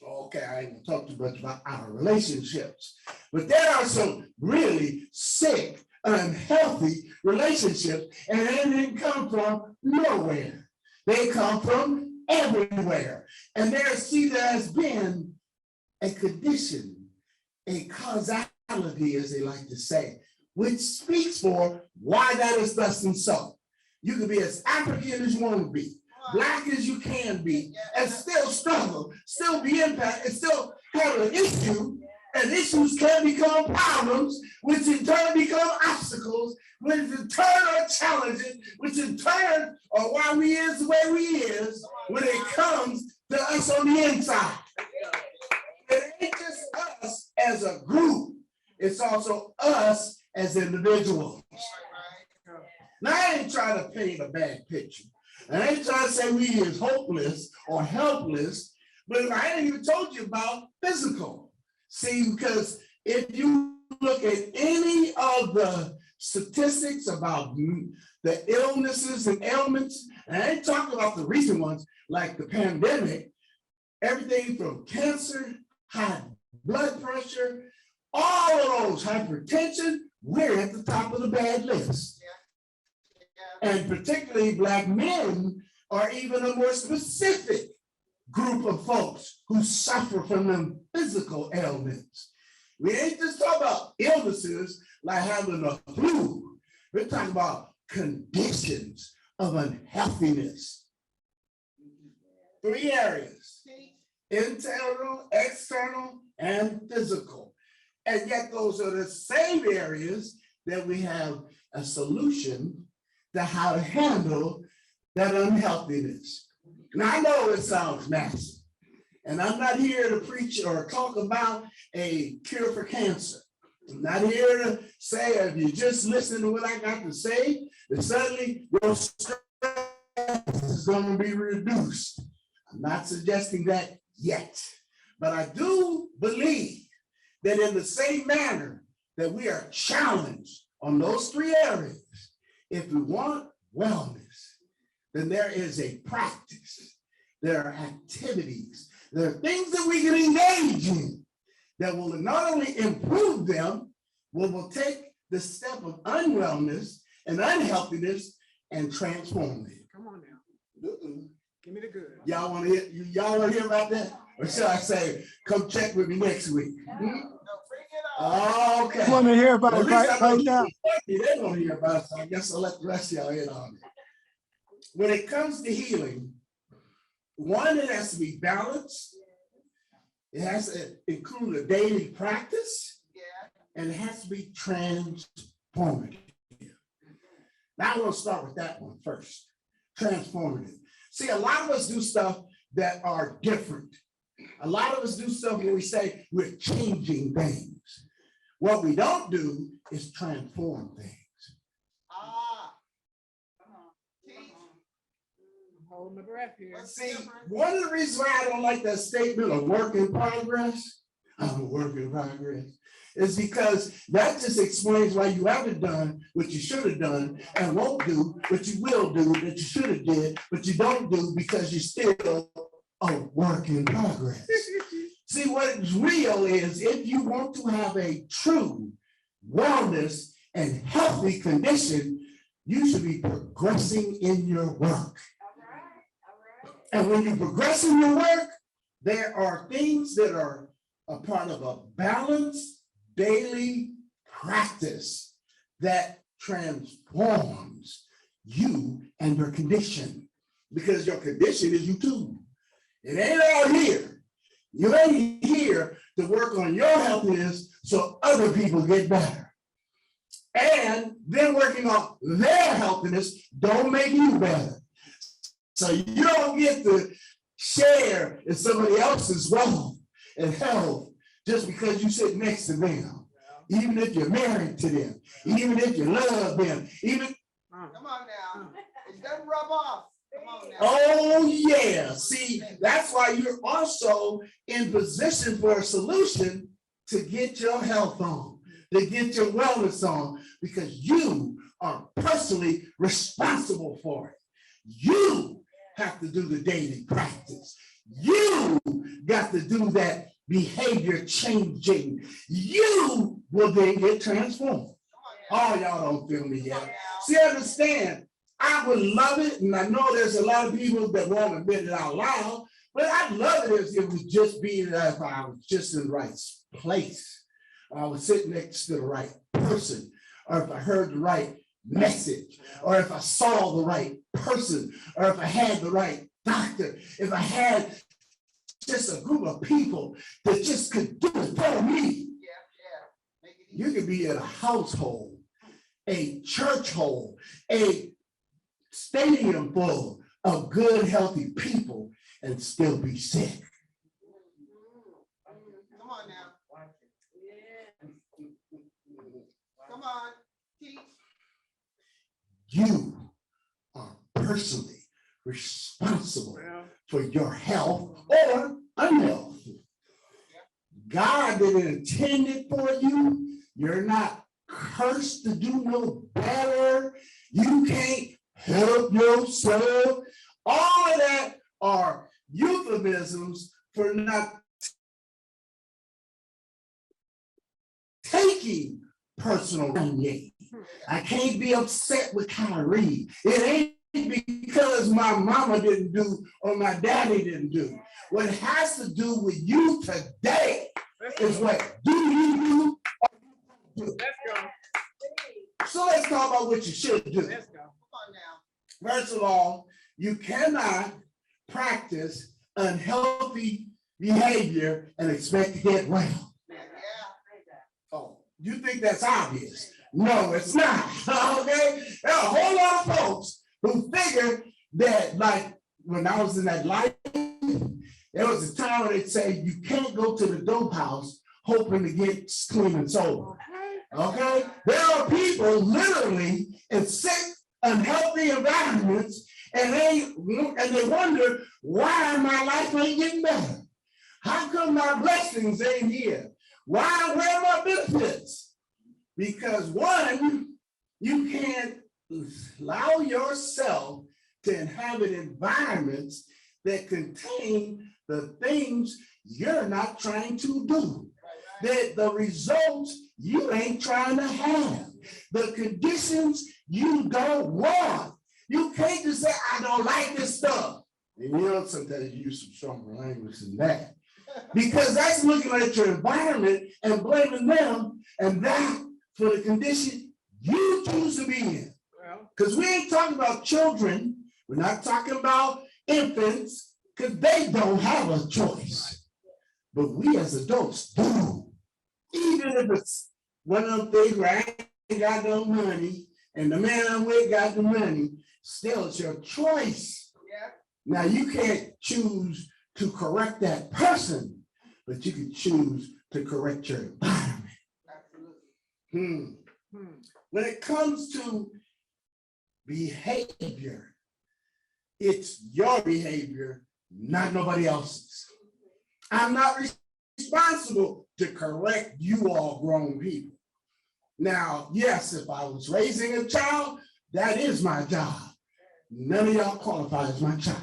Speaker 12: Okay, I ain't gonna talk too much about our relationships, but there are some really sick, unhealthy relationships, and they didn't come from nowhere. They come from everywhere. And there has been a condition, a causality, as they like to say, which speaks for why that is thus and so. You can be as African as you want to be, Black as you can be, and still struggle, still be impacted, and still have an issue, and issues can become problems, which in turn become obstacles, which in turn are challenges, which in turn are why we is the way we is when it comes to us on the inside. It ain't just us as a group, it's also us as individuals. Now, I ain't trying to paint a bad picture. I ain't trying to say we is hopeless or helpless, but I ain't even told you about physical. See, because if you look at any of the statistics about the illnesses and ailments, and I ain't talking about the recent ones like the pandemic, everything from cancer, high blood pressure, all of those, hypertension, we're at the top of the bad list. And particularly Black men are even a more specific group of folks who suffer from them physical ailments. We ain't just talking about illnesses like having a flu. We're talking about conditions of unhealthiness. 3 areas: internal, external, and physical. And yet those are the same areas that we have a solution to how to handle that unhealthiness. Now, I know it sounds massive, and I'm not here to preach or talk about a cure for cancer. I'm not here to say, if you just listen to what I got to say, that suddenly your stress is going to be reduced. I'm not suggesting that yet, but I do believe that in the same manner that we are challenged on those 3 areas, if we want wellness, then there is a practice, there are activities, there are things that we can engage in that will not only improve them, but will take the step of unwellness and unhealthiness and transform them.
Speaker 8: Come on now. Give me the good.
Speaker 12: Y'all want to hear about that? Or should I say, come check with me next week? Okay.
Speaker 8: I want to hear about it right now.
Speaker 12: They don't hear about it, so I guess I'll let the rest of y'all in on it. When it comes to healing, one, it has to be balanced. It has to include a daily practice, and it has to be transformative. Now I'm going to start with that one first. Transformative. See, a lot of us do stuff that are different. A lot of us do stuff where we say we're changing things. What we don't do is transform things.
Speaker 8: Hold my breath here.
Speaker 12: See, one of the reasons why I don't like that statement of work in progress, I'm a work in progress, is because that just explains why you haven't done what you should have done and won't do what you will do that you should have did, but you don't do because you're still a work in progress. See, what is real is if you want to have a true wellness and healthy condition, you should be progressing in your work. And when you progress in your work, there are things that are a part of a balanced daily practice that transforms you and your condition, because your condition is you too. It ain't all here. You ain't here to work on your healthiness so other people get better. And then working on their healthiness don't make you better. So you don't get to share in somebody else's wealth and health just because you sit next to them. Even if you're married to them, even if you love them, even.
Speaker 13: Come on now, it doesn't rub off.
Speaker 12: Oh, yeah. See, that's why you're also in position for a solution to get your health on, to get your wellness on, because you are personally responsible for it. You have to do the daily practice. You got to do that behavior changing. You will then get transformed. Oh, y'all don't feel me yet. See, understand, I would love it, and I know there's a lot of people that won't admit it out loud, but I'd love it if it was just being if I was just in the right place. I was sitting next to the right person, or if I heard the right message, or if I saw the right person, or if I had the right doctor, if I had just a group of people that just could do it for me. You could be in a household, a church hole, a stadium full of good, healthy people and still be sick.
Speaker 9: Come on now. Come on, teach.
Speaker 12: You are personally responsible for your health or unhealth. God didn't intend it for you. You're not cursed to do no better. You can't help yourself. All of that are euphemisms for not taking personal gain. I can't be upset with Kyrie. It ain't because my mama didn't do or my daddy didn't do. What it has to do with you today is what do you do?
Speaker 8: Let's go.
Speaker 12: So let's talk about what you should do.
Speaker 8: Let's go.
Speaker 9: Come on now.
Speaker 12: First of all, you cannot practice unhealthy behavior and expect to get well. Oh, you think that's obvious? No, it's not. Okay, there are a whole lot of folks who figure that, like when I was in that life, there was a time when they'd say you can't go to the dope house hoping to get clean and sober. Okay, there are people literally in sick, unhealthy environments, and they wonder why my life ain't getting better. How come my blessings ain't here? Where are my benefits? Because one, you can't allow yourself to inhabit environments that contain the things you're not trying to do. That the results you ain't trying to have. The conditions you don't want. You can't just say, I don't like this stuff. And you know, sometimes you use some stronger language than that. Because that's looking at your environment and blaming them and that for the condition you choose to be in. Because we ain't talking about children. We're not talking about infants, because they don't have a choice. But we as adults do. Even if it's one of them things where I ain't got no money and the man I'm with got the money, still it's your choice. Now you can't choose to correct that person, but you can choose to correct your environment. When it comes to behavior, it's your behavior, not nobody else's. I'm not responsible to correct you all grown people. Now, yes, if I was raising a child, that is my job. None of y'all qualify as my child.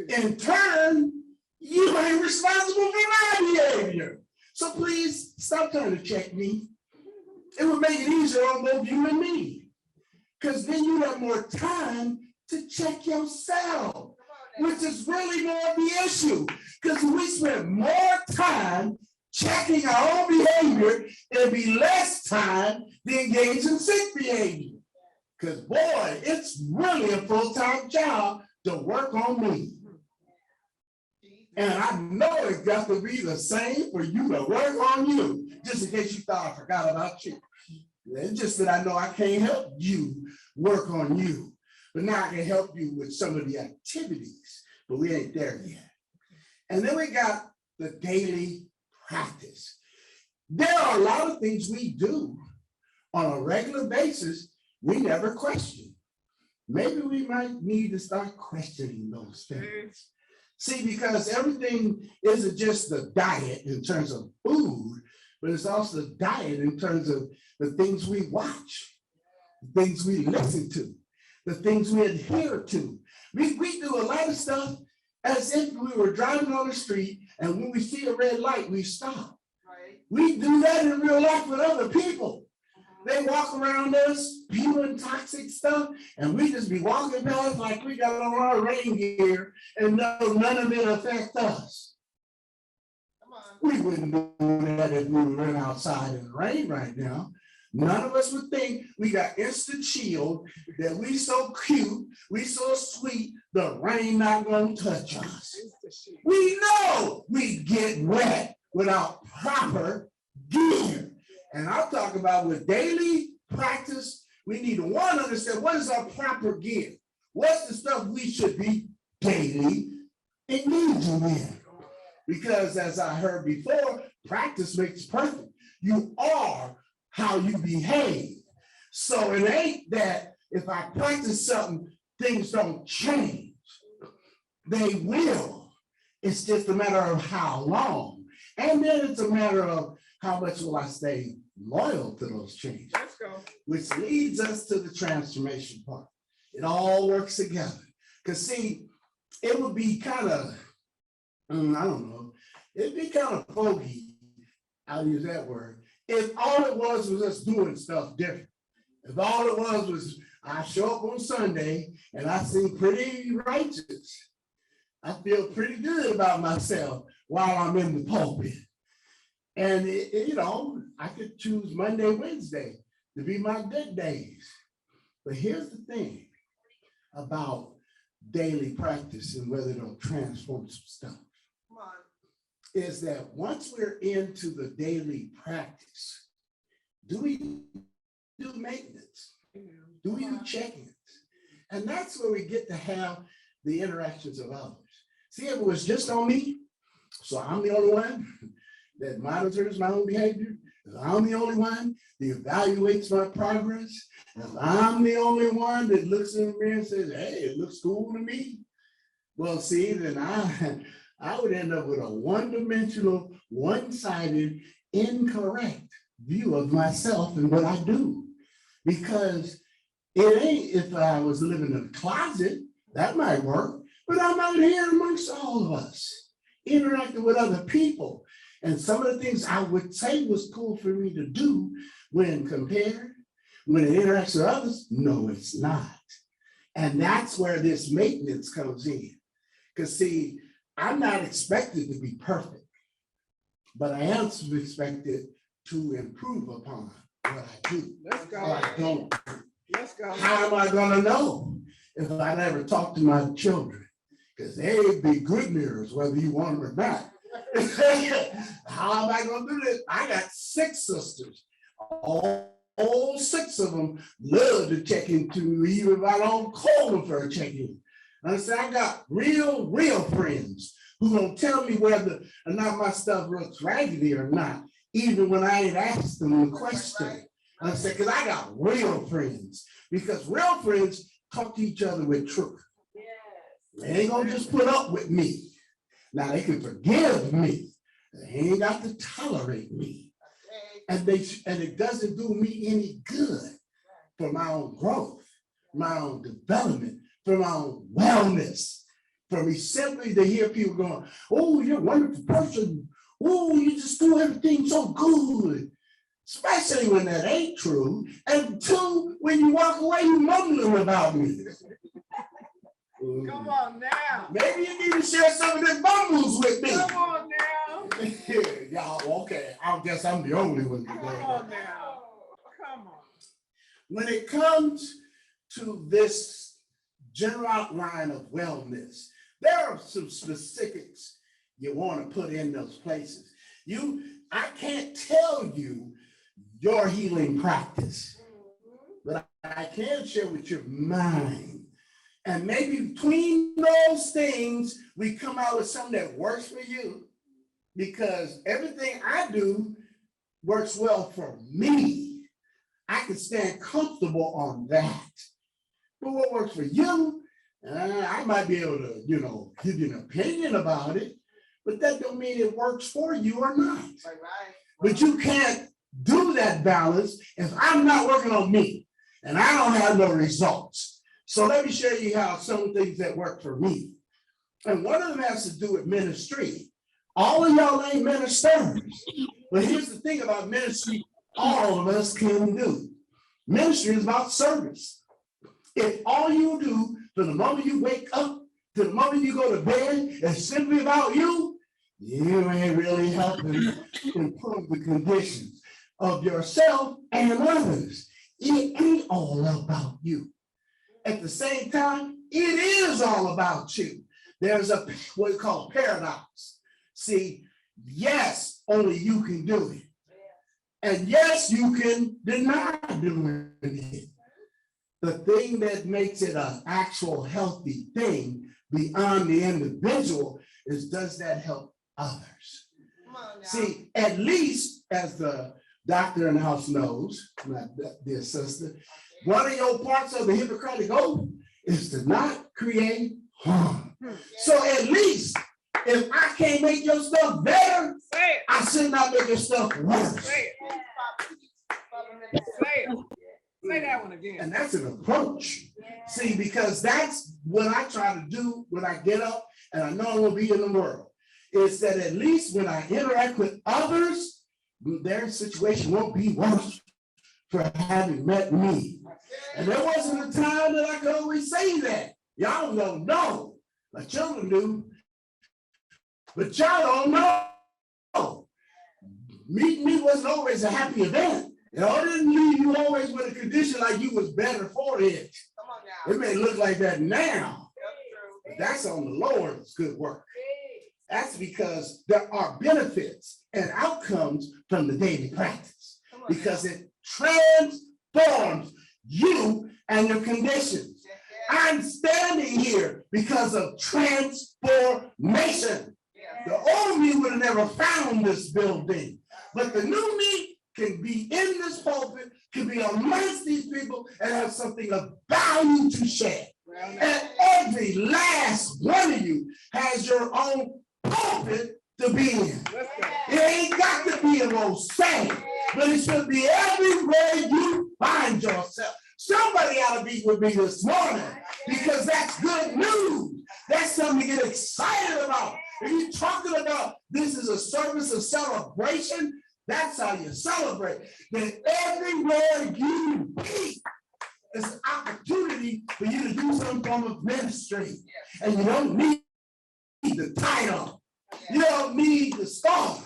Speaker 12: In turn, you ain't responsible for my behavior. So please stop trying to check me. It would make it easier on both you and me. Because then you have more time to check yourself, which is really more of the issue. Because we spend more time checking our own behavior, there'll be less time to engage in sick behavior. Because boy, it's really a full-time job to work on me. And I know it's got to be the same for you to work on you, just in case you thought I forgot about you. It's just that I know I can't help you work on you, but now I can help you with some of the activities, but we ain't there yet. And then we got the daily practice. There are a lot of things we do on a regular basis we never question. maybe we might need to start questioning those things. See, because everything isn't just the diet in terms of food, but it's also the diet in terms of the things we watch, the things we listen to, the things we adhere to. We do a lot of stuff as if we were driving on the street and when we see a red light, we stop.
Speaker 9: Right.
Speaker 12: We do that in real life with other people. They walk around us spewing toxic stuff, and we just be walking past like we got on our rain gear and no, none of it affects us.
Speaker 9: Come on.
Speaker 12: We wouldn't do that if we were outside in the rain right now. None of us would think we got instant shield, that we so cute, we so sweet, the rain not gonna touch us. We know we get wet without proper gear. And I'm talking about with daily practice, we need to understand what is our proper gear? What's the stuff we should be daily engaging in? Because as I heard before, practice makes perfect. You are how you behave. So it ain't that if I practice something, things don't change. They will. It's just a matter of how long. And then it's a matter of how much will I stay loyal to those changes.
Speaker 8: Let's go.
Speaker 12: Which leads us to the transformation part. It all works together. Because see, it would be kind of, I don't know, it'd be kind of fogey, I'll use that word, if all it was us doing stuff different. If all it was I show up on Sunday and I seem pretty righteous. I feel pretty good about myself while I'm in the pulpit. And you know, I could choose Monday, Wednesday to be my good days. But here's the thing about daily practice and whether it'll transform some stuff.
Speaker 9: Come on.
Speaker 12: Is that once we're into the daily practice, do we do maintenance? Do we do check-ins? And that's where we get to have the interactions of others. See, if it was just on me, so I'm the only one that monitors my own behavior, if I'm the only one that evaluates my progress, if I'm the only one that looks in the mirror and says, hey, it looks cool to me. Well, see, then I would end up with a one-dimensional, one-sided, incorrect view of myself and what I do. Because it ain't if I was living in a closet, that might work, but I'm out here amongst all of us, interacting with other people. And some of the things I would say was cool for me to do when compared, when it interacts with others, no, it's not. And that's where this maintenance comes in. Because see, I'm not expected to be perfect, but I am expected to improve upon what I do.
Speaker 8: Let's go.
Speaker 12: Or I don't.
Speaker 8: Let's go.
Speaker 12: How am I gonna know if I never talk to my children? Because they'd be good mirrors, whether you want them or not. How am I gonna do this? I got 6 sisters. All 6 of them love to check into me, even if I don't call them for a check-in. I said, I got real friends who don't tell me whether or not my stuff looks raggedy or not, even when I ain't asked them the question. I said, because I got real friends, because real friends talk to each other with truth. They ain't gonna just put up with me. Now they can forgive me. They ain't got to tolerate me. And it doesn't do me any good for my own growth, my own development, for my own wellness. For me simply to hear people going, oh, you're a wonderful person. Oh, you just do everything so good. Especially when that ain't true. And 2, when you walk away, you mumbling about me.
Speaker 8: Come on now.
Speaker 12: Maybe you need to share some of the mumbles with me.
Speaker 8: Come on now.
Speaker 12: Y'all, okay, I guess I'm the only one today.
Speaker 8: Come on now. Come on.
Speaker 12: When it comes to this general outline of wellness, there are some specifics you want to put in those places. I can't tell you your healing practice, but I can share with your mind. And maybe between those things, we come out with something that works for you, because everything I do works well for me. I can stand comfortable on that. But what works for you, I might be able to, give you an opinion about it, but that don't mean it works for you or not.
Speaker 9: Right.
Speaker 12: But you can't do that balance if I'm not working on me and I don't have no results. So let me show you how some things that work for me. And one of them has to do with ministry. All of y'all ain't ministers. But here's the thing about ministry, all of us can do. Ministry is about service. If all you do from the moment you wake up to the moment you go to bed is simply about you, you ain't really helping improve the conditions of yourself and others. It ain't all about you. At the same time, it is all about you. There's a what we call paradox. See, yes, only you can do it. And yes, you can deny doing it. The thing that makes it an actual healthy thing beyond the individual is, does that help others? See, at least as the doctor in the house knows, not the assistant, one of your parts of the Hippocratic Oath is to not create harm. So at least if I can't make your stuff better, I should not make your stuff worse.
Speaker 8: Say that one again.
Speaker 12: And that's an approach. See, because that's what I try to do when I get up and I know I'm gonna be in the world, is that at least when I interact with others, their situation won't be worse for having met me. And there wasn't a time that I could always say that. Y'all don't know. My children do. But y'all don't know. Meeting me wasn't always a happy event. It didn't leave you always with a condition like you was better for it. It may look like that now, but that's on the Lord's good work. That's because there are benefits and outcomes from the daily practice, because it transforms you and your conditions. I'm standing here because of transformation. The old me would have never found this building, but the new me can be in this pulpit, can be amongst these people and have something of value to share. And every last one of you has your own pulpit to be in. It ain't got to be an old saying, but it should be everywhere you find yourself. Somebody ought to be with me this morning, because that's good news. That's something to get excited about. If you're talking about this is a service of celebration, that's how you celebrate. That everywhere you be is an opportunity for you to do some form of ministry. And you don't need the title. You don't need the star.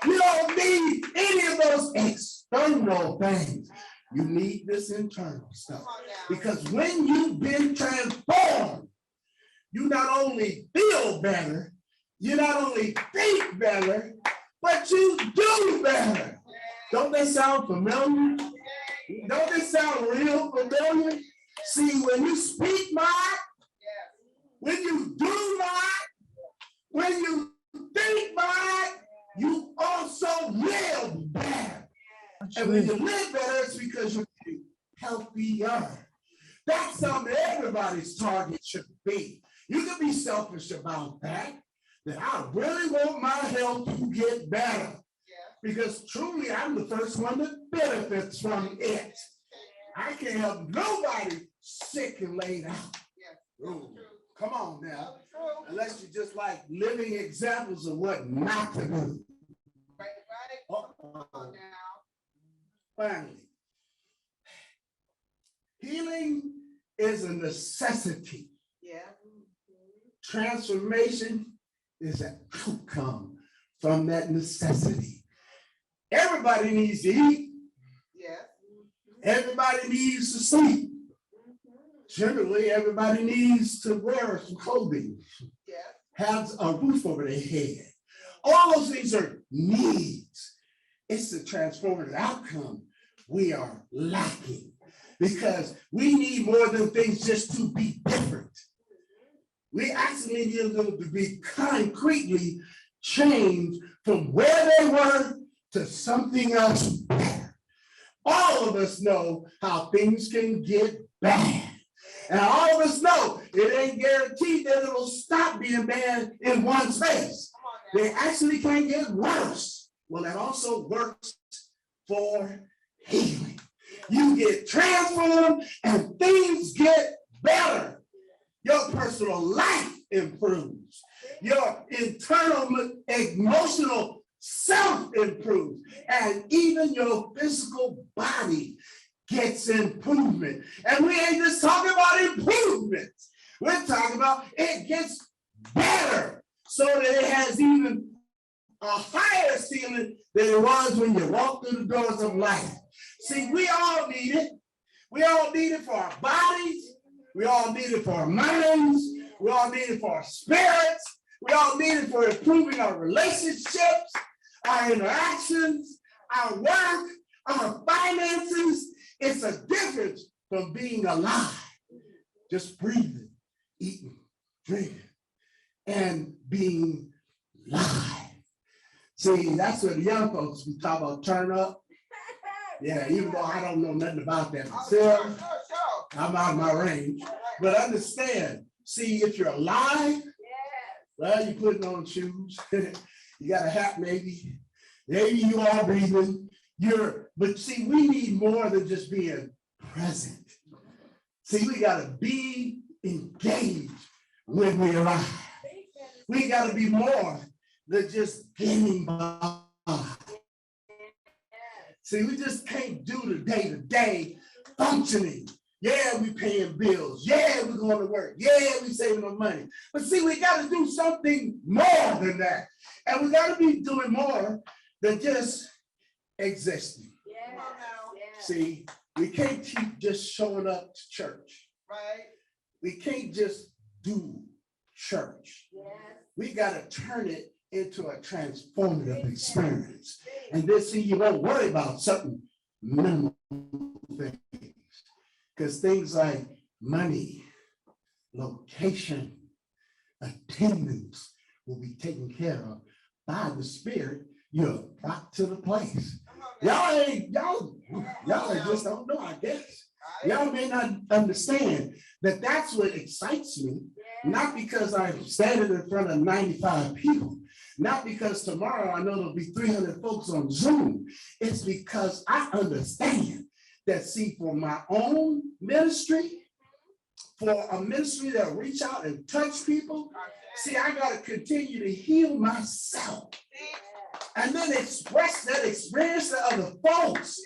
Speaker 12: You don't need any of those external things. You need this internal stuff. Because when you've been transformed, you not only feel better, you not only think better, but you do better. Don't they sound familiar? Don't they sound real familiar? See, when you speak mind, when you do mind, when you think mind, you also live better. And when you live better, it's because you're healthier. That's something everybody's target should be. You can be selfish about that I really want my health to get better. Because truly, I'm the first one that benefits from it. I can't help nobody sick and laid out. Ooh, come on now. Unless you're just like living examples of what not to do. Finally, healing is a necessity. Transformation is an outcome from that necessity. Everybody needs to eat. Everybody needs to sleep. Generally, everybody needs to wear some clothing, have a roof over their head. All those things are needs. It's the transformative outcome we are lacking, because we need more than things just to be different. We actually need them to be concretely changed from where they were to something else better. All of us know how things can get bad. And all of us know it ain't guaranteed that it'll stop being bad in one space. They actually can get worse. Well, it also works for healing. You get transformed and things get better. Your personal life improves. Your internal emotional self improves. And even your physical body gets improvement. And we ain't just talking about improvements. We're talking about it gets better so that it has even a higher ceiling than it was when you walked through the doors of life. See, we all need it. We all need it for our bodies. We all need it for our minds. We all need it for our spirits. We all need it for improving our relationships, our interactions, our work, our finances. It's a difference from being alive, just breathing, eating, drinking, and being live. See, that's what the young folks we talk about, turn up. Yeah, even though I don't know nothing about that myself, I'm out of my range. But understand, see, if you're alive, well, you're putting on shoes. You got a hat, maybe. Maybe you are breathing. But see, we need more than just being present. See, we got to be engaged when we arrive. We got to be more than just getting by. See, we just can't do the day-to-day functioning. Yeah, we paying bills. Yeah, we're going to work. Yeah, we saving our money. But see, we got to do something more than that. And we got to be doing more than just existing. Yeah. See, we can't keep just showing up to church. Right. We can't just do church. Yes. We got to turn it into a transformative experience. And then see, you won't worry about certain minimal things. Because things like money, location, attendance will be taken care of by the Spirit. You're brought to the place. Y'all just don't know, I guess. Y'all may not understand that that's what excites me. Not because I'm standing in front of 95 people. Not because tomorrow I know there'll be 300 folks on Zoom. It's because I understand that, see, for my own ministry, for a ministry that'll reach out and touch people, see, I got to continue to heal myself and then express that experience to other folks.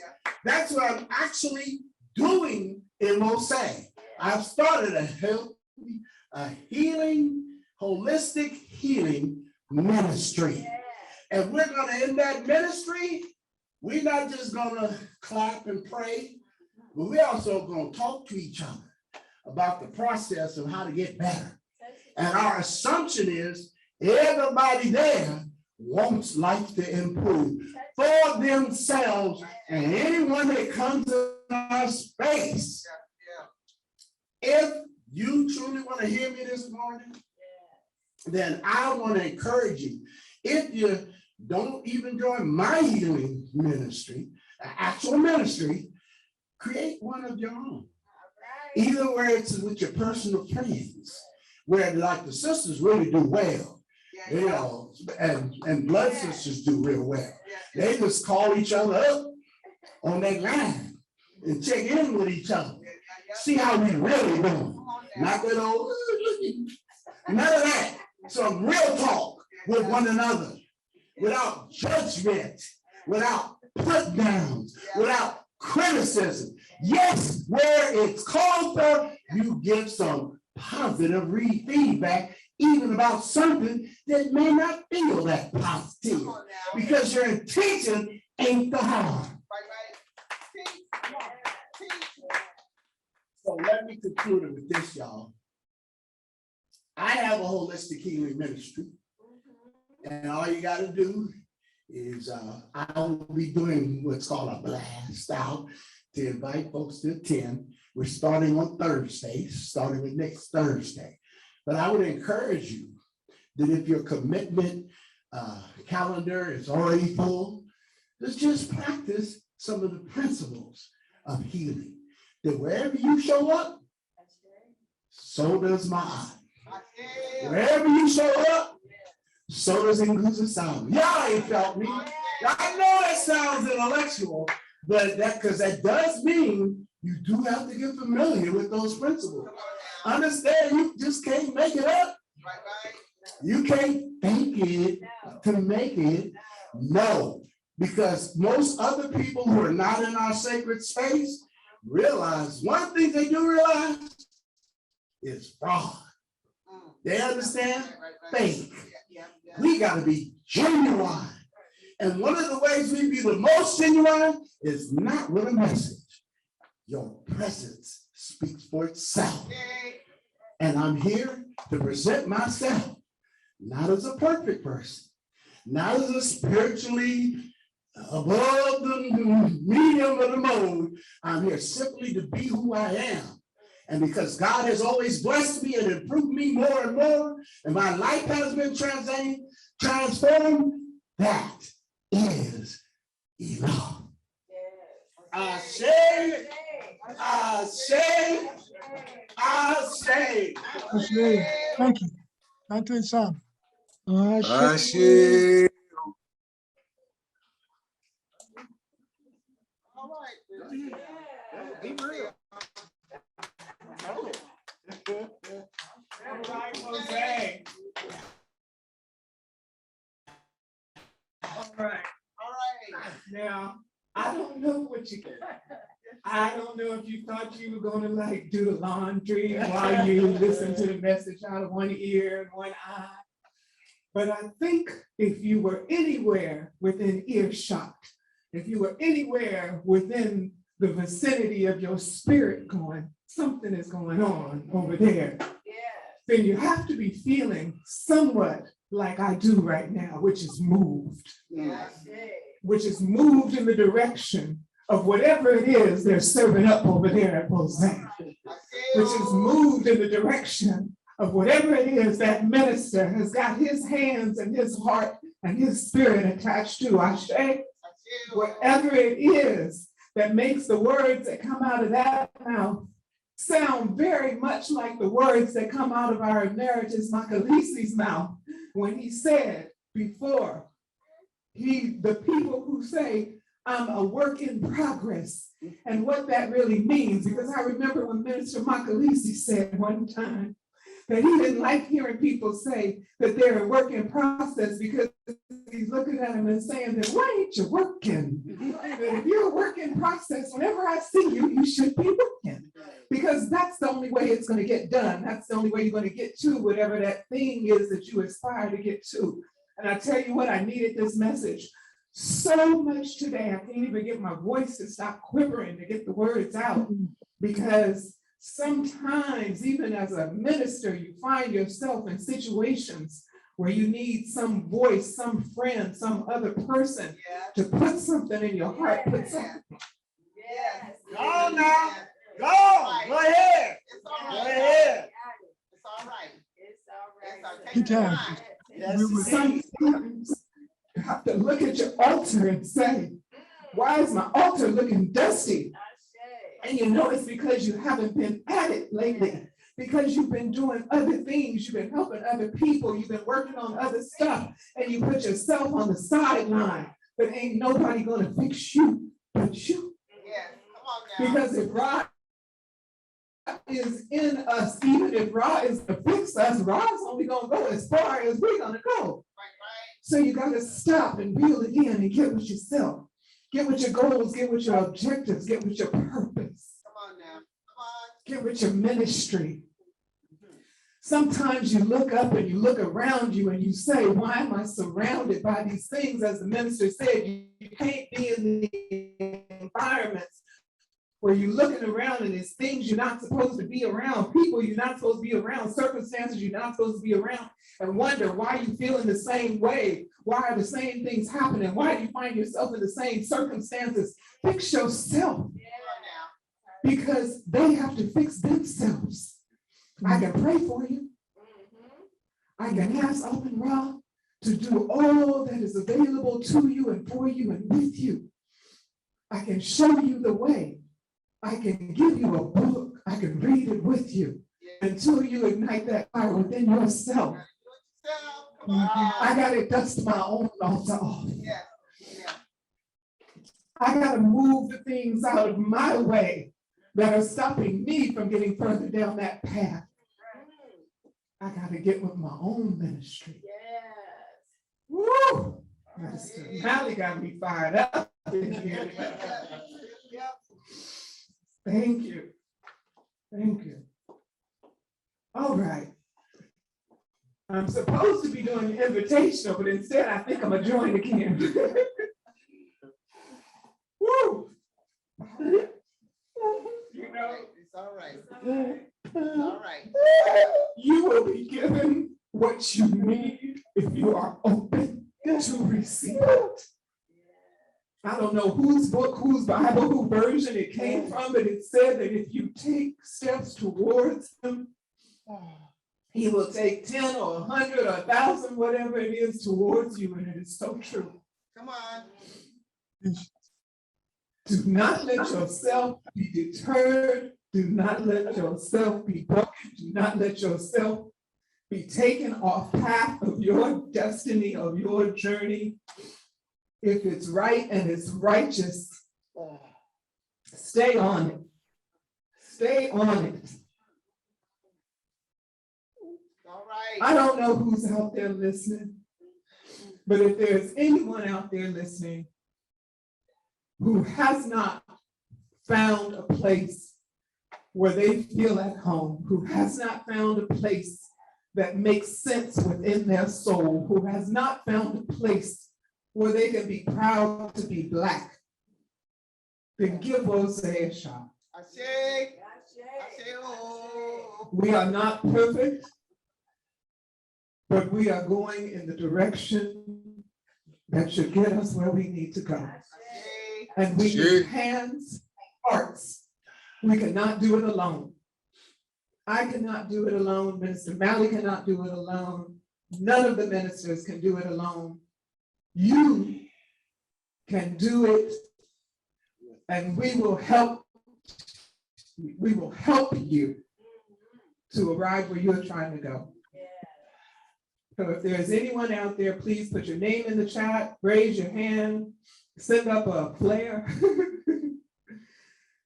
Speaker 12: That's what I'm actually doing in Mosaic. I've started a healing, holistic healing ministry. And we're going to, in that ministry, we're not just going to clap and pray, but we're also going to talk to each other about the process of how to get better. And our assumption is everybody there wants life to improve for themselves and anyone that comes in our space. If you truly want to hear me this morning, then I want to encourage you. If you don't even join my healing ministry, an actual ministry, create one of your own. Either where it's with your personal friends, where like the sisters really do well, you know, and blood sisters do real well. They just call each other up on that line and check in with each other. See how we really doing. Not that old, none of that. Some real talk with one another, without judgment, without put downs, without criticism. Yes, where it's called for, you give some positive feedback, even about something that may not feel that positive, because your intention ain't the heart. So let me conclude it with this, y'all. I have a holistic healing ministry, and all you got to do is I will be doing what's called a blast out to invite folks to attend. We're starting on Thursday, starting with next Thursday. But I would encourage you that if your commitment calendar is already full, let's just practice some of the principles of healing. That wherever you show up, so does my eye. Wherever you show up, so does inclusive sound. Y'all ain't felt me. I know that sounds intellectual, but because that does mean you do have to get familiar with those principles. Understand, you just can't make it up. You can't fake it to make it. No, because most other people who are not in our sacred space realize one thing they do realize is fraud. They understand fake. We got to be genuine. And one of the ways we be the most genuine is not with a message. Your presence speaks for itself. And I'm here to present myself, not as a perfect person, not as a spiritually above the medium of the mode. I'm here simply to be who I am. And because God has always blessed me and improved me more and more, and my life has been transformed, that is enough. I say.
Speaker 8: Thank you. Dante Sam.
Speaker 10: Ashe.
Speaker 8: All right. Now, I don't know what you get. I don't know if you thought you were gonna like do the laundry while you listen to the message out of one ear and one eye. But I think if you were anywhere within earshot, if you were anywhere within the vicinity of your spirit going, something is going on over there, then you have to be feeling somewhat like I do right now, which is moved. Which is moved in the direction of whatever it is they're serving up over there at Bozan, which is moved in the direction of whatever it is that minister has got his hands and his heart and his spirit attached to. Ashe, whatever it is that makes the words that come out of that mouth sound very much like the words that come out of our Emeritus Makalisi's mouth when he said before, the people who say, I'm a work in progress, and what that really means, because I remember when Minister Makalisi said one time that he didn't like hearing people say that they're a work in process because he's looking at them and saying that, why ain't you working? That if you're a work in process, whenever I see you, you should be working, because that's the only way it's going to get done. That's the only way you're going to get to whatever that thing is that you aspire to get to. And I tell you what, I needed this message so much today. I can't even get my voice to stop quivering to get the words out, because sometimes even as a minister, you find yourself in situations where you need some voice, some friend, some other person to put something in your heart, put something.
Speaker 9: Go now. Go ahead. Go ahead. It's all right.
Speaker 8: Good time. Sometimes you have to look at your altar and say, why is my altar looking dusty? And you know it's because you haven't been at it lately, because you've been doing other things, you've been helping other people, you've been working on other stuff, and you put yourself on the sideline, but ain't nobody gonna fix you but you. Come on now. Because if Ra is in us, even if Ra is to fix us, Ra's only gonna go as far as we're gonna go. So you gotta stop and reel it in and get with yourself. Get with your goals, get with your objectives, get with your purpose.
Speaker 9: Come on now. Come on.
Speaker 8: Get with your ministry. Sometimes you look up and you look around you and you say, why am I surrounded by these things? As the minister said, you can't be in the environments where you're looking around and there's things you're not supposed to be around, people you're not supposed to be around, circumstances you're not supposed to be around, and wonder why you feeling the same way. Why are the same things happening? Why do you find yourself in the same circumstances? Fix yourself. Because they have to fix themselves. I can pray for you. I can ask Open Ra to do all that is available to you and for you and with you. I can show you the way. I can give you a book. I can read it with you. until you ignite that fire within yourself. I gotta dust my own altar off. I gotta move the things out of my way that are stopping me from getting further down that path. I gotta get with my own ministry. Woo! Mr. Mally got me fired up. Thank you. Thank you. All right. I'm supposed to be doing the invitational, but instead I think I'm gonna join again. Woo! You know,
Speaker 9: It's all right. It's all right.
Speaker 8: you will be given what you need if you are open to receive it. I don't know whose book, whose Bible, whose version it came from, but it said that if you take steps towards him, he will take 10 or 100 or 1,000, whatever it is, towards you, and it is so true.
Speaker 9: Come on.
Speaker 8: Do not let yourself be deterred. Do not let yourself be broken. Do not let yourself be taken off path of your destiny, of your journey. If it's right and it's righteous, stay on it. Stay on it.
Speaker 9: All right.
Speaker 8: I don't know who's out there listening, but if there's anyone out there listening who has not found a place where they feel at home, who has not found a place that makes sense within their soul, who has not found a place where they can be proud to be Black, then give Jose a shot.
Speaker 9: I say, oh.
Speaker 8: We are not perfect, but we are going in the direction that should get us where we need to go. And we need hands, hearts. We cannot do it alone. I cannot do it alone. Minister Mally cannot do it alone. None of the ministers can do it alone. You can do it, and we will help you to arrive where you're trying to go. So if there's anyone out there, please put your name in the chat, raise your hand, send up a flare.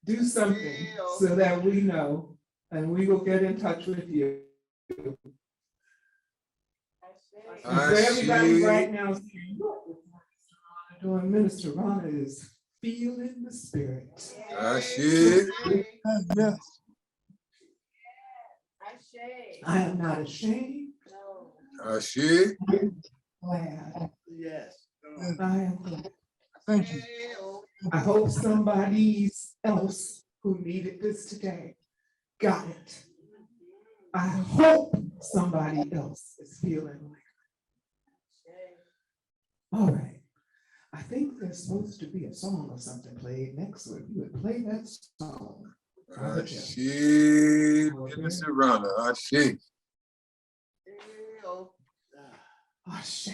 Speaker 8: Do something so that we know, and we will get in touch with you. And for everybody right now, doing Minister Rana is feeling the spirit.
Speaker 7: Yes.
Speaker 8: I am not ashamed. Glad.
Speaker 9: Yes.
Speaker 8: I am glad.
Speaker 7: Thank you.
Speaker 8: I hope somebody else who needed this today got it. I hope somebody else is feeling like it. All right. I think there's supposed to be a song or something played next, so if you would play that song.
Speaker 10: Minister Rana, Ashe.
Speaker 8: Ashe.